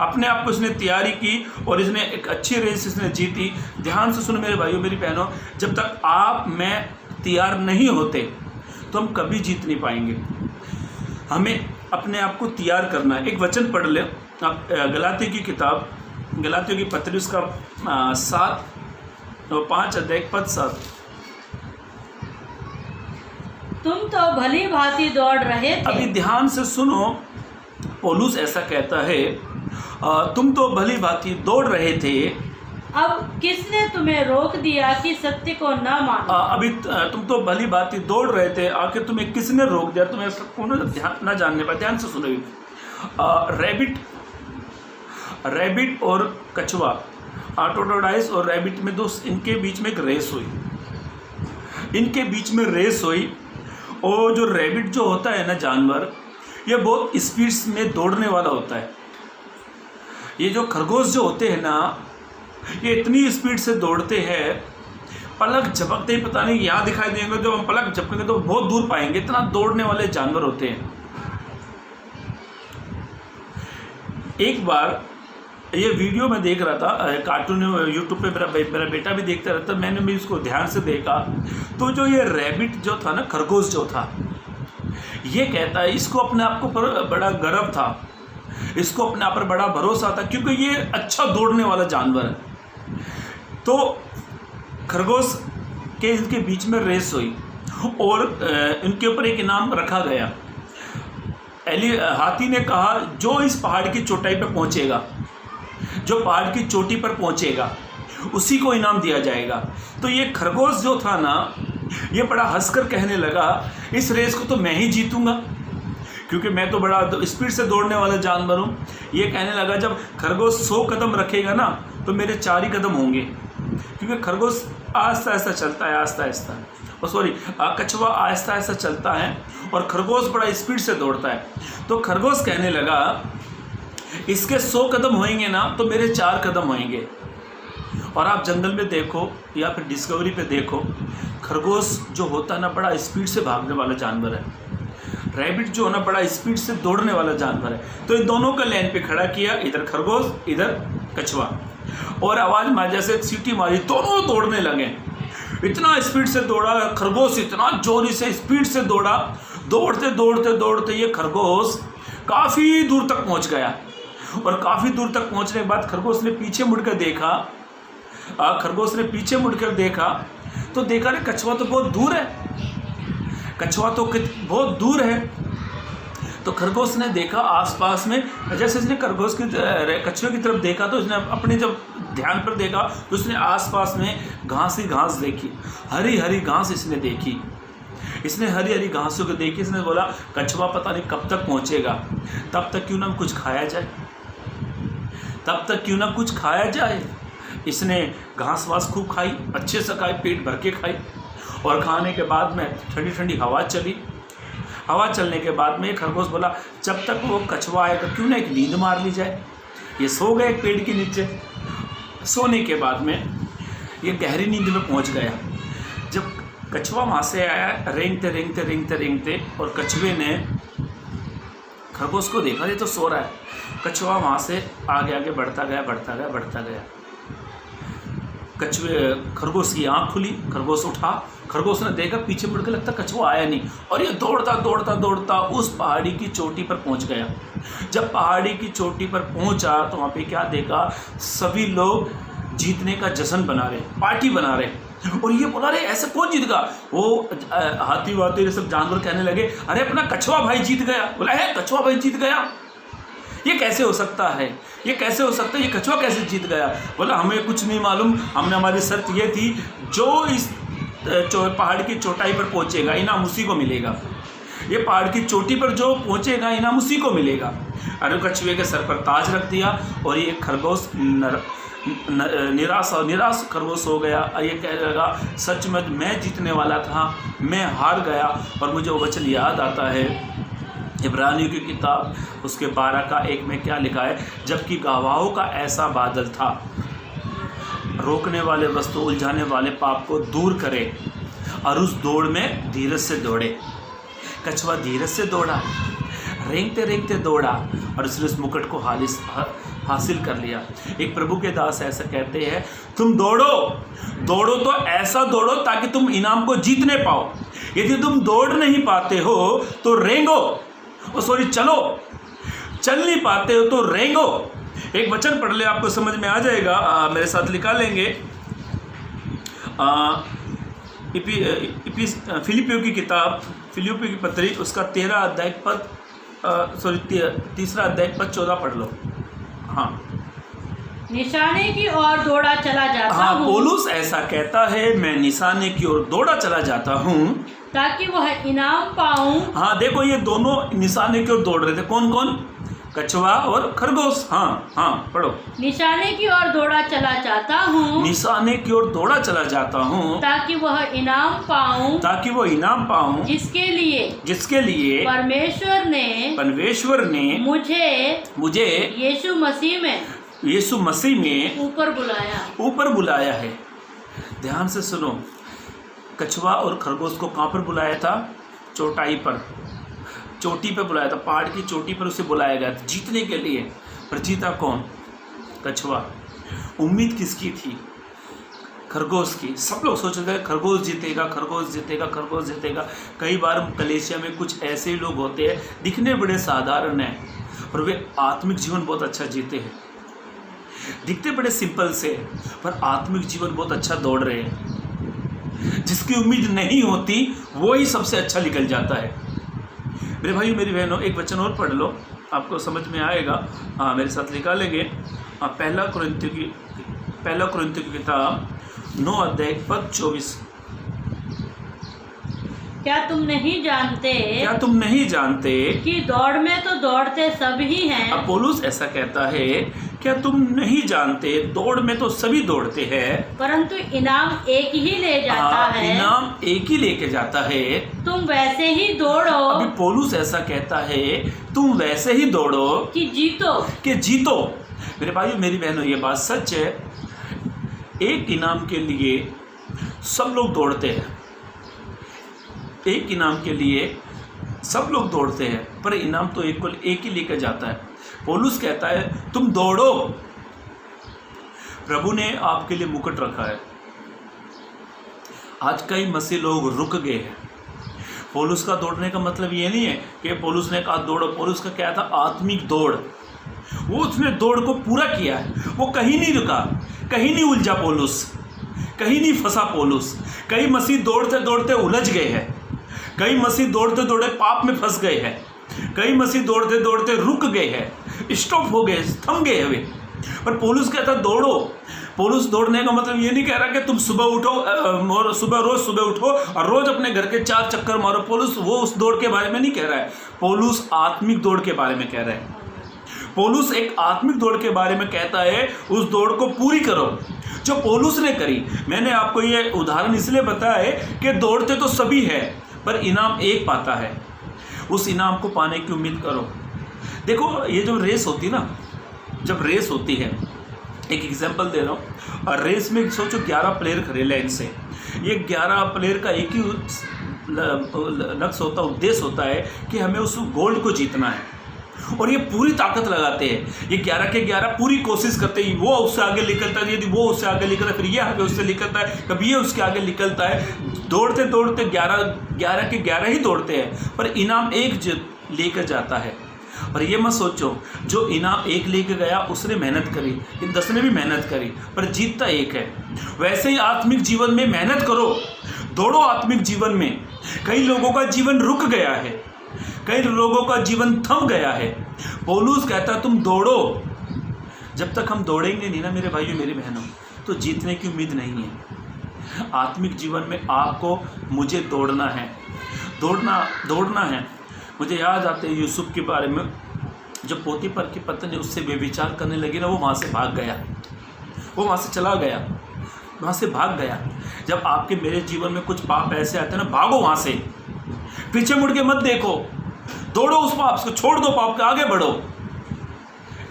अपने आप को इसने तैयारी की, और इसने एक अच्छी रेस इसने जीती। ध्यान से सुनो मेरे भाइयों, मेरी बहनों, जब तक आप मैं तैयार नहीं होते, तो हम कभी जीत नहीं पाएंगे। हमें अपने आप को तैयार करना है। एक वचन पढ़ ले आप, गलातियों की किताब, गलातियों की पत्री, उसका 5 अध्याय पद 7। तुम तो भली भांति दौड़ रहे थे। अभी ध्यान से सुनो, पौलुस ऐसा कहता है, तुम तो भली भांति दौड़ रहे थे, अब किसने तुम्हें रोक दिया कि सत्य को न मानो? अभी तुम तो भली भांति दौड़ रहे थे, आखिर तुम्हें किसने रोक दिया? तुम्हें न जानने पर। ध्यान से सुनो, रैबिट और कछुआ, टोटोडाइस और रैबिट में इनके बीच में एक रेस हुई। और जो रैबिट जो होता है ना जानवर, ये बहुत स्पीड में दौड़ने वाला होता है। ये जो खरगोश जो होते हैं ना, ये इतनी स्पीड से दौड़ते हैं, पलक झपकते ही पता नहीं यहाँ दिखाई देंगे, जब हम पलक झपकेंगे तो बहुत दूर पाएंगे। इतना दौड़ने वाले जानवर होते हैं। एक बार ये वीडियो में देख रहा था, कार्टून यूट्यूब पे मेरा बेटा भी देखता रहता, मैंने भी इसको ध्यान से देखा। तो जो ये रैबिट जो था ना, खरगोश जो था, ये कहता है इसको अपने आप को पर बड़ा गर्व था, इसको अपने आप पर बड़ा भरोसा था, क्योंकि ये अच्छा दौड़ने वाला जानवर है। तो खरगोश के इनके बीच में रेस हुई, और इनके ऊपर एक इनाम रखा गया। हाथी ने कहा, जो इस पहाड़ की चोटाई पर पहुंचेगा, जो पहाड़ की चोटी पर पहुंचेगा, उसी को इनाम दिया जाएगा। तो ये खरगोश जो था ना, ये बड़ा हंसकर कहने लगा, इस रेस को तो मैं ही जीतूंगा, क्योंकि मैं तो बड़ा स्पीड से दौड़ने वाला जानवर हूँ। ये कहने लगा, जब खरगोश 100 कदम रखेगा ना तो मेरे 4 ही कदम होंगे, क्योंकि खरगोश आहिस्ता आहिस्ता चलता है, आहिस्ता आहिस्ता, और सॉरी कछुआ आहिस्ता आहिस्ता चलता है और खरगोश बड़ा स्पीड से दौड़ता है। तो खरगोश कहने लगा, इसके 100 कदम होंगे ना तो मेरे 4 कदम होंगे। और आप जंगल में देखो या फिर डिस्कवरी पे देखो, खरगोश जो होता है ना बड़ा स्पीड से भागने वाला जानवर है, रैबिट जो है ना बड़ा स्पीड से दौड़ने वाला जानवर है। तो इन दोनों का लाइन पे खड़ा किया, इधर खरगोश इधर कछुआ, और आवाज़ मार जैसे सीटी मारी, दोनों दौड़ने लगे। इतना स्पीड से दौड़ा खरगोश, इतना जोरी से स्पीड से दौड़ा, दौड़ते दौड़ते दौड़ते ये खरगोश काफ़ी दूर तक पहुंच गया। और काफ़ी दूर तक पहुंचने के बाद खरगोश ने पीछे मुड़कर देखा, तो देखा रे कछुआ तो बहुत दूर है, कछुआ तो बहुत दूर है। तो खरगोश ने देखा आसपास में, जैसे इसने कछुए की तरफ देखा तो इसने अपने जब ध्यान पर देखा तो उसने आसपास में घास ही घास देखी, हरी हरी घास इसने देखी। इसने हरी हरी घासों को देखी, इसने बोला कछुआ पता नहीं कब तक पहुंचेगा, तब तक क्यों ना कुछ खाया जाए, तब तक क्यों ना कुछ खाया जाए। इसने घास वास खूब खाई, अच्छे से खाई, पेट भर के खाई, और खाने के बाद में ठंडी ठंडी हवा चली। हवा चलने के बाद में खरगोश बोला, जब तक वो कछुआ आएगा क्यों ना एक नींद मार ली जाए। ये सो गए एक पेड़ के नीचे। सोने के बाद में ये गहरी नींद में पहुंच गया। जब कछुआ वहाँ से आया, रेंगते रेंगते रेंगते रेंगते, और कछुए ने खरगोश को देखा, ये तो सो रहा है। कछुआ वहाँ से आगे आगे बढ़ता गया, बढ़ता गया, बढ़ता गया। खरगोश की आँख खुली, खरगोश उठा, खरगोश ने देखा पीछे मुड़ के, लगता कछुआ आया नहीं, और ये दौड़ता दौड़ता दौड़ता उस पहाड़ी की चोटी पर पहुंच गया। जब पहाड़ी की चोटी पर पहुंचा तो वहाँ पे क्या देखा, सभी लोग जीतने का जश्न बना रहे, पार्टी बना रहे। और ये बोला, अरे ऐसे कौन जीत गया। वो हाथी वाती सब जानवर कहने लगे, अरे अपना कछुआ भाई जीत गया। बोला, है कछुआ भाई जीत गया, ये कैसे हो सकता है, ये कैसे हो सकता है, ये कछुआ कैसे जीत गया। बोला, हमें कुछ नहीं मालूम, हमने हमारी शर्त ये थी, जो इस पहाड़ की चोटाई पर पहुंचेगा इनाम उसी को मिलेगा। ये पहाड़ की चोटी पर जो पहुंचेगा इनाम उसी को मिलेगा। अरे कछुए के सर पर ताज रख दिया, और ये खरगोश निराश खरगोश हो गया। ये कहने लगा, सच में मैं जीतने वाला था, मैं हार गया। और मुझे वो वचन याद आता है इब्रानियों की किताब उसके 12 का 1 में क्या लिखा है, जबकि गवाहों का ऐसा बादल था, रोकने वाले वस्तु उलझाने वाले पाप को दूर करे, और उस दौड़ में धीरज से दौड़े। कछुआ धीरज से दौड़ा, रेंगते रेंगते दौड़ा, और उसने उस मुकुट को हासिल कर लिया। एक प्रभु के दास ऐसा कहते हैं, तुम दौड़ो, दौड़ो तो ऐसा दौड़ो ताकि तुम इनाम को जीतने पाओ। यदि तुम दौड़ नहीं पाते हो तो रेंगो, चल नहीं पाते हो तो रेंगो। एक वचन पढ़ ले, आपको समझ में आ जाएगा, मेरे साथ लिखा लेंगे। फिलिपियों की किताब, फिलिपियों की पत्री, उसका 13 अध्याय पद, तीसरा अध्याय पद 14 पढ़ लो। हाँ, निशाने की ओर दौड़ा चला जाता हूँ। हाँ, पौलुस ऐसा कहता है, मैं निशाने की ओर दौड़ा चला जाता हूँ ताकि वह इनाम पाऊं। हाँ, देखो ये दोनों निशाने की ओर दौड़ रहे थे। कौन कौन? कछुआ और खरगोश। हाँ, पढ़ो। निशाने की ओर दौड़ा चला जाता हूँ, निशाने की ओर दौड़ा चला जाता हूँ ताकि वह इनाम पाऊं, जिसके लिए परमेश्वर ने मुझे यीशु मसीह में ऊपर बुलाया है। ध्यान से सुनो, कछुआ और खरगोश को कहाँ पर बुलाया था? चोटी पर बुलाया था, पहाड़ की चोटी पर उसे बुलाया गया था जीतने के लिए। पर जीता कौन? कछुआ। उम्मीद किसकी थी? खरगोश की। सब लोग सोच रहे थे खरगोश जीतेगा। कई बार कलेशिया में कुछ ऐसे लोग होते हैं, दिखने बड़े साधारण हैं और वे आत्मिक जीवन बहुत अच्छा जीते हैं। दिखते बड़े सिंपल से, पर आत्मिक जीवन बहुत अच्छा दौड़ रहे हैं। जिसकी उम्मीद नहीं होती वो ही सबसे अच्छा निकल जाता है। मेरे भाई मेरी बहनों, एक वचन और पढ़ लो, आपको समझ में आएगा। मेरे साथ निकालेंगे। पहला कुरिन्थियों की किताब 9 अध्याय पद 24। क्या तुम नहीं जानते क्या तुम नहीं जानते? कि दौड़ में तो दौड़ते सब ही हैं, अब पौलुस ऐसा कहता है, क्या तुम नहीं जानते दौड़ में तो सभी दौड़ते हैं, परंतु इनाम एक ही ले जाता है। इनाम एक ही लेके जाता है। तुम वैसे ही दौड़ो अभी पौलुस ऐसा कहता है, तुम वैसे ही दौड़ो कि जीतो। कि जीतो। मेरे भाइयों मेरी बहनों, ये बात सच है। एक इनाम के लिए सब लोग दौड़ते हैं, एक इनाम के लिए सब लोग दौड़ते हैं, पर इनाम तो एक ही लेकर जाता है। पौलुस कहता है तुम दौड़ो, प्रभु ने आपके लिए मुकुट रखा है। आज कई मसीह लोग रुक गए हैं। पौलुस का दौड़ने का मतलब ये नहीं है कि पौलुस ने कहा दौड़ो। पौलुस का क्या था? आत्मिक दौड़। वो उसने दौड़ को पूरा किया है, वो कहीं नहीं रुका, कहीं नहीं उलझा पौलुस, कहीं नहीं फंसा पौलुस। कई मसीह दौड़ते दौड़ते उलझ गए हैं, कई मसीह दौड़ते दौड़ते पाप में फंस गए हैं, कई मसीह दौड़ते दौड़ते रुक गए हैं, स्टॉप हो गए, थम गए हुए। पर पौलुस कहता दौड़ो। पौलुस दौड़ने का मतलब ये नहीं कह रहा कि तुम सुबह उठो और रोज सुबह उठो और रोज अपने घर के 4 चक्कर मारो। पौलुस वो उस दौड़ के बारे में नहीं कह रहा है। पौलुस आत्मिक दौड़ के बारे में कह रहा है। पौलुस एक आत्मिक दौड़ के बारे में कहता है, उस दौड़ को पूरी करो जो पौलुस ने करी। मैंने आपको ये उदाहरण इसलिए बताया है कि दौड़ते तो सभी है, पर इनाम एक पाता है। उस इनाम को पाने की उम्मीद करो। देखो, ये जो रेस होती है ना, जब रेस होती है, एक एग्जांपल दे रहा हूँ। और रेस में सोचो 11 प्लेयर खड़े लाइन से। ये 11 प्लेयर का एक ही लक्ष्य होता, उद्देश्य होता है कि हमें उस गोल्ड को जीतना है। और ये पूरी ताकत लगाते हैं। ये 11 के 11 पूरी कोशिश करते हैं। वो उससे आगे निकलता है, यदि वो उससे आगे निकलता है, फिर ये आगे उससे निकलता है, कभी ये उसके आगे निकलता है। दौड़ते दौड़ते 11 के 11 ही दौड़ते हैं, पर इनाम एक लेकर जाता है। और ये मत सोचो जो इनाम एक लेके गया उसने मेहनत करी, इन 10 ने भी मेहनत करी, पर जीतता एक है। वैसे ही आत्मिक जीवन में मेहनत करो, दौड़ो आत्मिक जीवन में। कई लोगों का जीवन रुक गया है, कई लोगों का जीवन थम गया है। पौलुस कहता तुम दौड़ो। जब तक हम दौड़ेंगे नहीं ना मेरे भाइयों मेरी बहनों, तो जीतने की उम्मीद नहीं है। आत्मिक जीवन में आपको मुझे दौड़ना है, दौड़ना है। मुझे याद आते हैं यूसुफ के बारे में। जब पोतीफर की पत्नी उससे व्यभिचार करने लगी ना, वो वहाँ से भाग गया, वो वहाँ से चला गया, वहाँ से भाग गया। जब आपके मेरे जीवन में कुछ पाप ऐसे आते हैं ना, भागो वहाँ से, पीछे मुड़ के मत देखो, दौड़ो उस पाप को, छोड़ दो पाप के, आगे बढ़ो।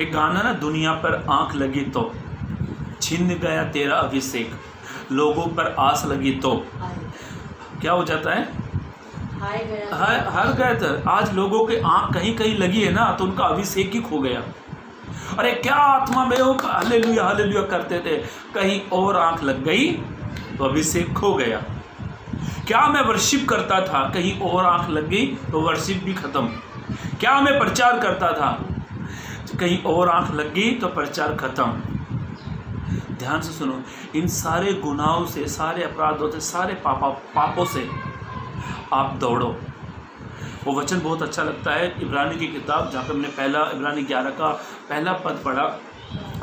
एक गाना ना, दुनिया पर आंख लगी तो छिन गया तेरा अभिषेक, लोगों पर आस लगी तो क्या हो जाता है? हार गए थे। आज लोगों के आंख कहीं कहीं लगी है ना, तो उनका अभिषेक ही खो गया। अरे क्या आत्मा में हो, हालेलुया हालेलुया करते थे, कहीं और आंख लग गई तो अभिषेक खो गया। क्या मैं वर्शिप करता था, कहीं और आंख लग गई तो वर्शिप भी खत्म। क्या मैं प्रचार करता था, कहीं और आंख लग गई तो प्रचार खत्म। ध्यान से सुनो, इन सारे गुनाहों से, सारे अपराधों से, सारे पापों से आप दौड़ो। वो वचन बहुत अच्छा लगता है, इब्रानी की किताब, जहाँ पर हमने पहला इब्रानी 11 का पहला पद पढ़ा,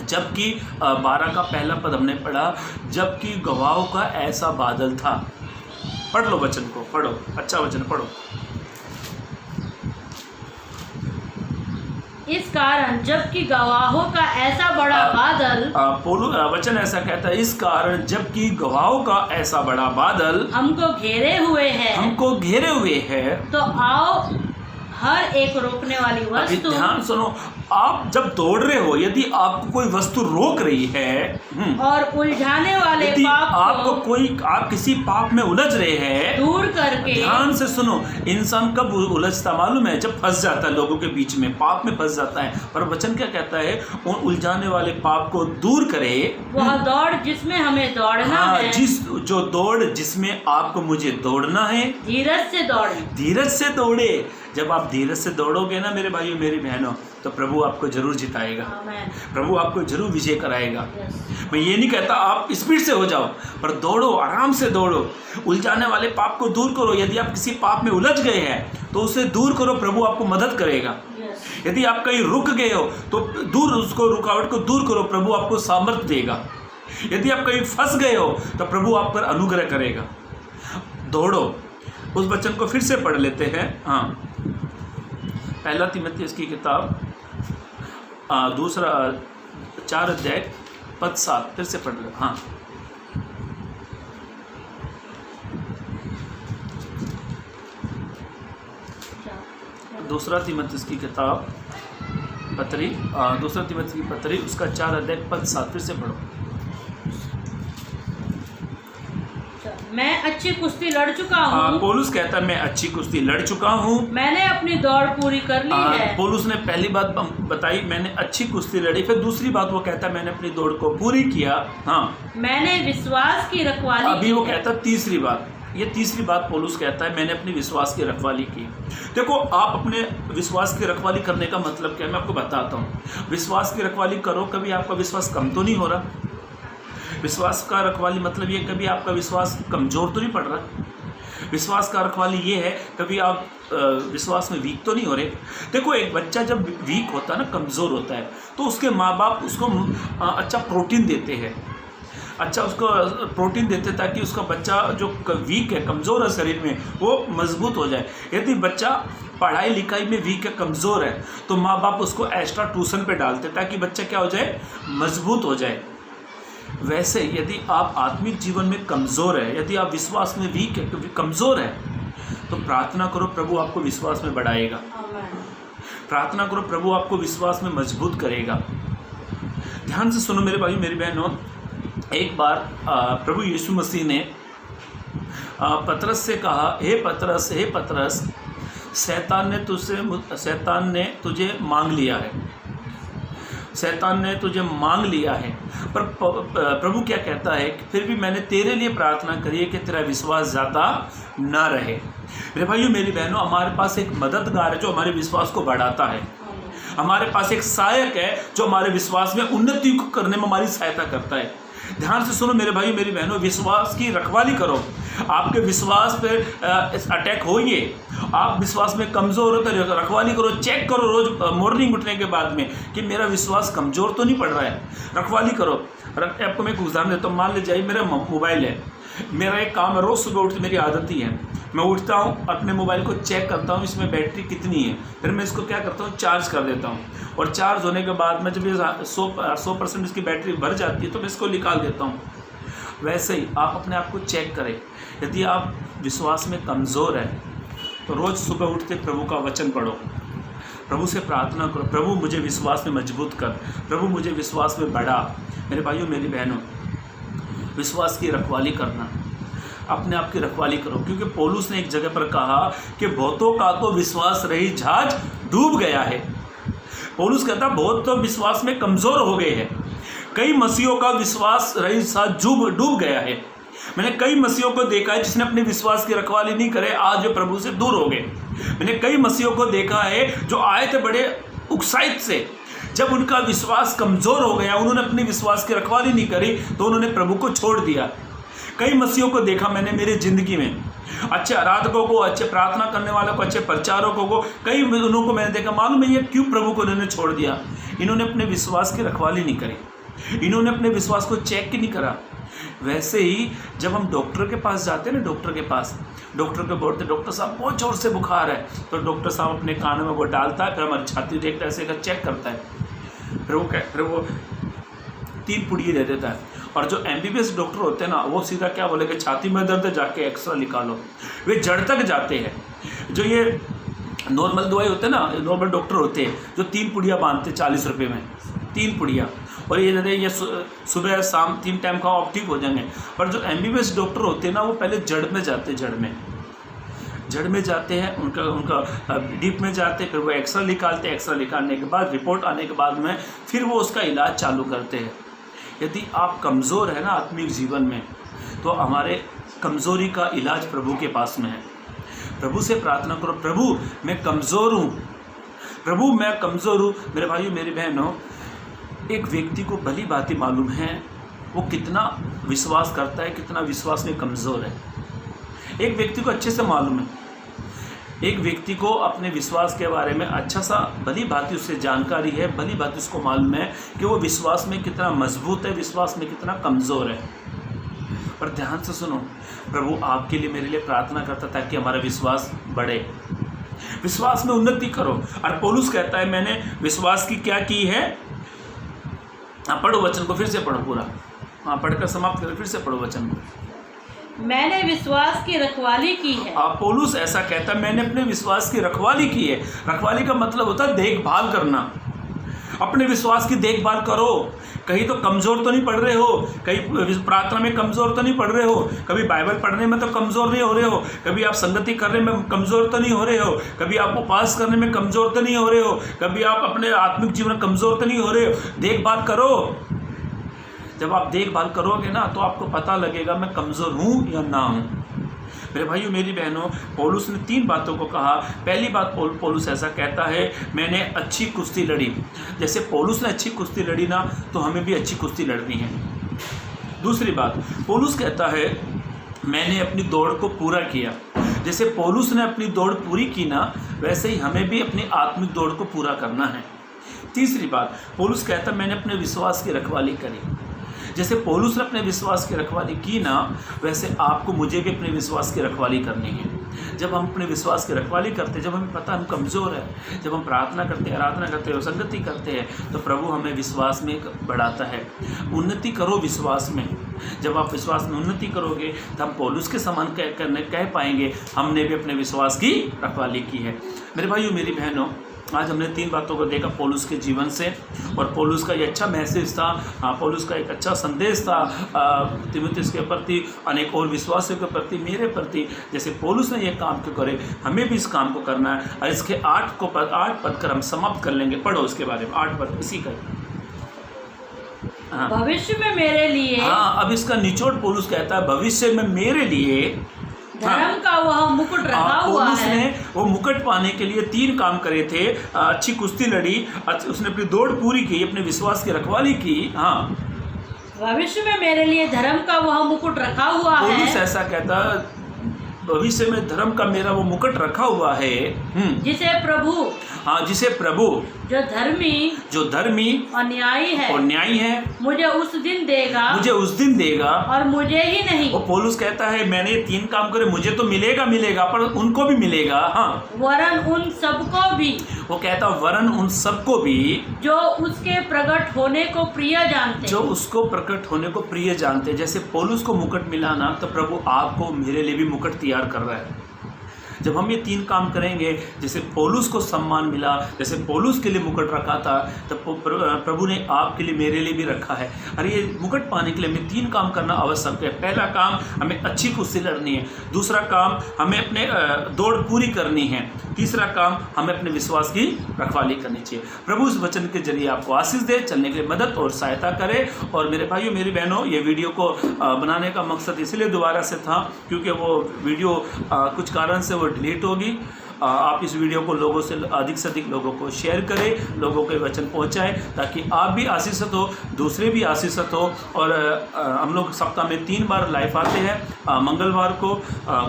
जबकि 12 का पहला पद हमने पढ़ा, जबकि गवाहों का ऐसा बादल था। पढ़ लो वचन को, पढ़ो, अच्छा वचन पढ़ो। इस कारण जबकि गवाहों का ऐसा बड़ा बादल, वचन ऐसा कहता है, इस कारण जबकि गवाहों का ऐसा बड़ा बादल हमको घेरे हुए है, तो आओ हर एक रोकने वाली वस्तु। ध्यान सुनो, आप जब दौड़ रहे हो, यदि आपको कोई वस्तु रोक रही है और उलझाने वाले पाप आप किसी पाप में उलझ रहे हैं, दूर करके। ध्यान से सुनो, इंसान कब उलझता मालूम है? जब फंस जाता है, लोगों के बीच में पाप में फंस जाता है। पर वचन क्या कहता है? उन उलझाने वाले पाप को दूर करे, वह दौड़ जिसमें हमें दौड़ना है, जो दौड़ जिसमें आपको मुझे दौड़ना है, धीरज से दौड़े। जब आप धीरज से दौड़ोगे ना मेरे भाइयों मेरी बहनों, तो प्रभु आपको जरूर जिताएगा, प्रभु आपको जरूर विजय कराएगा। मैं ये नहीं कहता आप स्पीड से हो जाओ, पर दौड़ो, आराम से दौड़ो, उलझाने वाले पाप को दूर करो। यदि आप किसी पाप में उलझ गए हैं तो उसे दूर करो, प्रभु आपको मदद करेगा। यदि आप कहीं रुक गए हो तो उसको रुकावट को दूर करो, प्रभु आपको सामर्थ्य देगा। यदि आप कहीं फंस गए हो तो प्रभु आप पर अनुग्रह करेगा। दौड़ो, उस वचन को फिर से पढ़ लेते हैं। हाँ, पहला तीमुथियुस की किताब दूसरा 4 अध्याय पद 7 फिर से पढ़ लो। हाँ, दूसरा तीमुथियुस की किताब पत्री दूसरा तीमुथियुस की पत्री उसका 4 अध्याय पद 7 फिर से पढ़ो। मैं अच्छी कुश्ती लड़ चुका हूँ। पौलुस कहता है मैं अच्छी कुश्ती लड़ चुका हूँ, मैंने अपनी दौड़ पूरी कर ली है। पौलुस ने पहली बात बताई, मैंने अच्छी कुश्ती लड़ी। फिर दूसरी बात वो कहता है मैंने अपनी दौड़ को पूरी किया। हाँ, मैंने विश्वास की रखवाली अभी वो कहता है तीसरी बात, ये तीसरी बात पौलुस कहता है मैंने अपनी विश्वास की रखवाली की। देखो, आप अपने विश्वास की रखवाली करने का मतलब क्या है, मैं आपको बताता हूँ। विश्वास की रखवाली करो, कभी आपका विश्वास कम तो नहीं हो रहा। विश्वास का रखवाली मतलब ये, कभी आपका विश्वास कमज़ोर तो नहीं पड़ रहा। विश्वास का रखवाली ये है, कभी आप विश्वास में वीक तो नहीं हो रहे। देखो, एक बच्चा जब वीक होता है ना, कमज़ोर होता है, तो उसके माँ बाप उसको अच्छा प्रोटीन देते हैं, अच्छा उसको प्रोटीन देते ताकि उसका बच्चा जो वीक है, कमज़ोर है शरीर में, वो मजबूत हो जाए। यदि बच्चा पढ़ाई लिखाई में वीक है, कमज़ोर है, तो माँ बाप उसको एक्स्ट्रा ट्यूशन पे डालते ताकि बच्चा क्या हो जाए, मजबूत हो जाए। वैसे यदि आप आत्मिक जीवन में कमज़ोर है, यदि आप विश्वास में वीक है, कमज़ोर है, तो प्रार्थना करो, प्रभु आपको विश्वास में बढ़ाएगा। प्रार्थना करो, प्रभु आपको विश्वास में मजबूत करेगा। ध्यान से सुनो मेरे भाई मेरी बहनों, एक बार प्रभु यीशु मसीह ने पतरस से कहा, हे पतरस, शैतान ने तुझे मांग लिया है, शैतान ने तुझे मांग लिया है। पर प्रभु क्या कहता है कि फिर भी मैंने तेरे लिए प्रार्थना करी है कि तेरा विश्वास ज़्यादा ना रहे। मेरे भाइयों मेरी बहनों, हमारे पास एक मददगार है जो हमारे विश्वास को बढ़ाता है। हमारे पास एक सहायक है जो हमारे विश्वास में उन्नति को करने में हमारी सहायता करता है। ध्यान से सुनो मेरे भाई मेरी बहनों, विश्वास की रखवाली करो। आपके विश्वास पे अटैक होइए, आप विश्वास में कमज़ोर हो तो रखवाली करो। चेक करो रोज़ मॉर्निंग उठने के बाद में कि मेरा विश्वास कमज़ोर तो नहीं पड़ रहा है। रखवाली करो। आपको मैं एक उदाहरण देता हूँ। मान लीजिए मेरा मोबाइल है, मेरा एक काम है, रोज़ सुबह उठते मेरी आदत ही है, मैं उठता हूँ, अपने मोबाइल को चेक करता हूँ इसमें बैटरी कितनी है, फिर मैं इसको क्या करता हूँ, चार्ज कर देता हूँ। और चार्ज होने के बाद में जब ये 100% इसकी बैटरी भर जाती है तो मैं इसको निकाल देता हूँ। वैसे ही आप अपने आप को चेक करें। यदि आप विश्वास में कमज़ोर है तो रोज़ सुबह उठते प्रभु का वचन पढ़ो, प्रभु से प्रार्थना करो, प्रभु मुझे विश्वास में मजबूत कर, प्रभु मुझे विश्वास में बढ़ा। मेरे भाइयों मेरी बहनों, विश्वास की रखवाली करना, अपने आप की रखवाली करो। क्योंकि पौलुस ने एक जगह पर कहा कि बहुतों का तो विश्वास रहित जहाज डूब गया है। पौलुस कहता बहुत तो विश्वास में कमज़ोर हो गए हैं। कई मसीहों का विश्वास रहित जहाज डूब गया है। मैंने कई मसीहों को देखा है जिसने अपने विश्वास की रखवाली नहीं करे, आज जो प्रभु से दूर हो गए। मैंने कई मसीहों को देखा है जो आए थे बड़े उत्साहित से, जब उनका विश्वास कमज़ोर हो गया, उन्होंने अपने विश्वास की रखवाली नहीं करी तो उन्होंने प्रभु को छोड़ दिया। कई मसीहों को देखा मैंने मेरी ज़िंदगी में, अच्छे आराधकों को, अच्छे प्रार्थना करने वालों को, अच्छे प्रचारकों को, कई उन्हों को मैंने देखा। मालूम है ये क्यों प्रभु को इन्होंने छोड़ दिया? इन्होंने अपने विश्वास की रखवाली नहीं करी, इन्होंने अपने विश्वास को चेक ही नहीं करा। वैसे ही जब हम डॉक्टर के पास जाते हैं ना, डॉक्टर को बोलते डॉक्टर साहब बहुत ज़ोर से बुखार है, तो डॉक्टर साहब अपने कान में वो डालता है, फिर हमारी छाती देखता है, ऐसे का चेक करता है, फिर वो 3 पुड़िए दे देता है। और जो MBBS डॉक्टर होते हैं ना, वो सीधा क्या बोले कि छाती में दर्द है, जाके एक्सरा निकालो। वे जड़ तक जाते हैं। जो ये नॉर्मल दवाई होते हैं ना, नॉर्मल डॉक्टर होते हैं जो 3 पुड़िया बांधते 40 रुपये में, 3 पुड़िया, और ये सुबह शाम 3 टाइम खाओ आप ठीक हो जाएंगे। पर जो MBBS डॉक्टर होते हैं ना, वो पहले जड़ में जाते हैं, जड़ में जाते हैं, उनका डीप में जाते हैं, फिर वो एक्सरा निकालते हैं, एक्सरा निकालने के बाद रिपोर्ट आने के बाद में फिर वो उसका इलाज चालू करते हैं। यदि आप कमज़ोर है ना आत्मिक जीवन में, तो हमारे कमज़ोरी का इलाज प्रभु के पास में है। प्रभु से प्रार्थना करो, प्रभु मैं कमज़ोर हूँ, प्रभु मैं कमज़ोर हूँ। मेरे भाइयों मेरी बहनों, एक व्यक्ति को भली भांति मालूम है वो कितना विश्वास करता है, कितना विश्वास में कमज़ोर है। एक व्यक्ति को अच्छे से मालूम है, एक व्यक्ति को अपने विश्वास के बारे में अच्छा सा भली भांति उससे जानकारी है, भली भांति उसको मालूम है कि वो विश्वास में कितना मजबूत है, विश्वास में कितना कमज़ोर है। और ध्यान से सुनो, प्रभु आपके लिए मेरे लिए प्रार्थना करता ताकि हमारा विश्वास बढ़े, विश्वास में उन्नति करो। और पौलुस कहता है मैंने विश्वास की क्या की है। पढ़ो वचन को, फिर से पढ़ो पूरा, पढ़कर समाप्त करो, फिर से पढ़ो वचन को। मैंने विश्वास की रखवाली की है। पौलुस ऐसा कहता है मैंने अपने विश्वास की रखवाली की है। रखवाली का मतलब होता है देखभाल करना। अपने विश्वास की देखभाल करो। कहीं तो कमज़ोर तो नहीं पड़ रहे हो, कहीं प्रार्थना में कमज़ोर तो नहीं पड़ रहे हो, कभी बाइबल पढ़ने में तो कमज़ोर नहीं हो रहे हो, कभी आप संगति करने में कमज़ोर तो नहीं हो रहे हो, कभी आप उपवास करने में कमज़ोर तो नहीं हो रहे हो, कभी आप अपने आत्मिक जीवन में कमज़ोर तो नहीं हो रहे हो। देखभाल करो। जब आप देखभाल करोगे ना तो आपको पता लगेगा मैं कमज़ोर हूँ या ना हूँ। मेरे भाइयों मेरी बहनों, पौलुस ने 3 बातों को कहा। पहली बात पौलुस ऐसा कहता है मैंने अच्छी कुश्ती लड़ी। जैसे पौलुस ने अच्छी कुश्ती लड़ी ना तो हमें भी अच्छी कुश्ती लड़नी है। दूसरी बात पौलुस कहता है मैंने अपनी दौड़ को पूरा किया। जैसे पौलुस ने अपनी दौड़ पूरी की ना वैसे ही हमें भी अपनी आत्मिक दौड़ को पूरा करना है। तीसरी बात पौलुस कहता है मैंने अपने विश्वास की रखवाली करी। जैसे पौलुस ने अपने विश्वास की रखवाली की ना वैसे आपको मुझे भी अपने विश्वास की रखवाली करनी है। जब हम अपने विश्वास की रखवाली करते हैं, जब हमें पता हम कमज़ोर है, जब हम प्रार्थना करते हैं, आराधना करते हैं और संगति करते हैं तो प्रभु हमें विश्वास में बढ़ाता है। उन्नति करो विश्वास में। जब आप विश्वास में उन्नति करोगे तो हम पौलुस के समान कह पाएंगे हमने भी अपने विश्वास की रखवाली की है। मेरे भाइयों मेरी बहनों, आज हमने 3 बातों को देखा पौलुस के जीवन से, और पौलुस का ये अच्छा मैसेज था। पौलुस का एक अच्छा संदेश था तीमुथियुस के प्रति, अनेक और विश्वासियों के प्रति, मेरे प्रति। जैसे पौलुस ने ये काम क्यों करे, हमें भी इस काम को करना है। और इसके 8 पद कर हम समाप्त कर लेंगे। पढ़ो उसके बारे में 8 पद इसी का। भविष्य में मेरे लिए, अब इसका निचोड़ पौलुस कहता है भविष्य में मेरे लिए धर्म का वह मुकुट रखा हुआ पौलुस है। ने वो मुकुट पाने के लिए 3 काम करे थे। अच्छी कुश्ती लड़ी, उसने अपनी दौड़ पूरी की, अपने विश्वास की रखवाली की। भविष्य में मेरे लिए धर्म का वह मुकुट रखा हुआ है। पौलुस ऐसा कहता भविष्य में धर्म का मेरा वो मुकुट रखा हुआ है। जिसे प्रभु, जिसे प्रभु जो धर्मी और न्यायी है मुझे उस दिन देगा, और मुझे ही नहीं। वो पौलुस कहता है मैंने 3 काम करे, मुझे तो मिलेगा पर उनको भी मिलेगा। वरन उन सबको भी, वो कहता वरन उन सबको भी जो उसके प्रकट होने को प्रिय जानते, जैसे पौलुस को मुकुट मिला ना तो प्रभु आपको मेरे लिए भी मुकुट तैयार कर रहा है। जब हम ये 3 काम करेंगे, जैसे पौलुस को सम्मान मिला, जैसे पौलुस के लिए मुकुट रखा था, तब प्रभु ने आपके लिए मेरे लिए भी रखा है। और ये मुकुट पाने के लिए हमें 3 काम करना आवश्यक है। पहला काम हमें अच्छी कुश्ती लड़नी है। दूसरा काम हमें अपने दौड़ पूरी करनी है। तीसरा काम हमें अपने विश्वास की रखवाली करनी चाहिए। प्रभु इस वचन के जरिए आपको आशीष दे, चलने के लिए मदद और सहायता करे। और मेरे भाइयों मेरी बहनों, ये वीडियो को बनाने का मकसद इसलिए दोबारा से था क्योंकि वो वीडियो कुछ कारण से वो डिलीट होगी। आप इस वीडियो को लोगों से अधिक लोगों को शेयर करें, लोगों के वचन पहुंचाएं ताकि आप भी आशीषित हो, दूसरे भी आशीषित हो। और हम लोग सप्ताह में 3 बार लाइव आते हैं, मंगलवार को,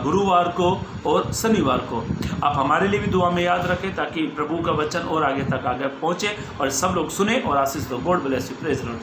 गुरुवार को और शनिवार को। आप हमारे लिए भी दुआ में याद रखें ताकि प्रभु का वचन और आगे तक पहुँचे और सब लोग सुने और आशीष दो। God bless you. Praise Lord.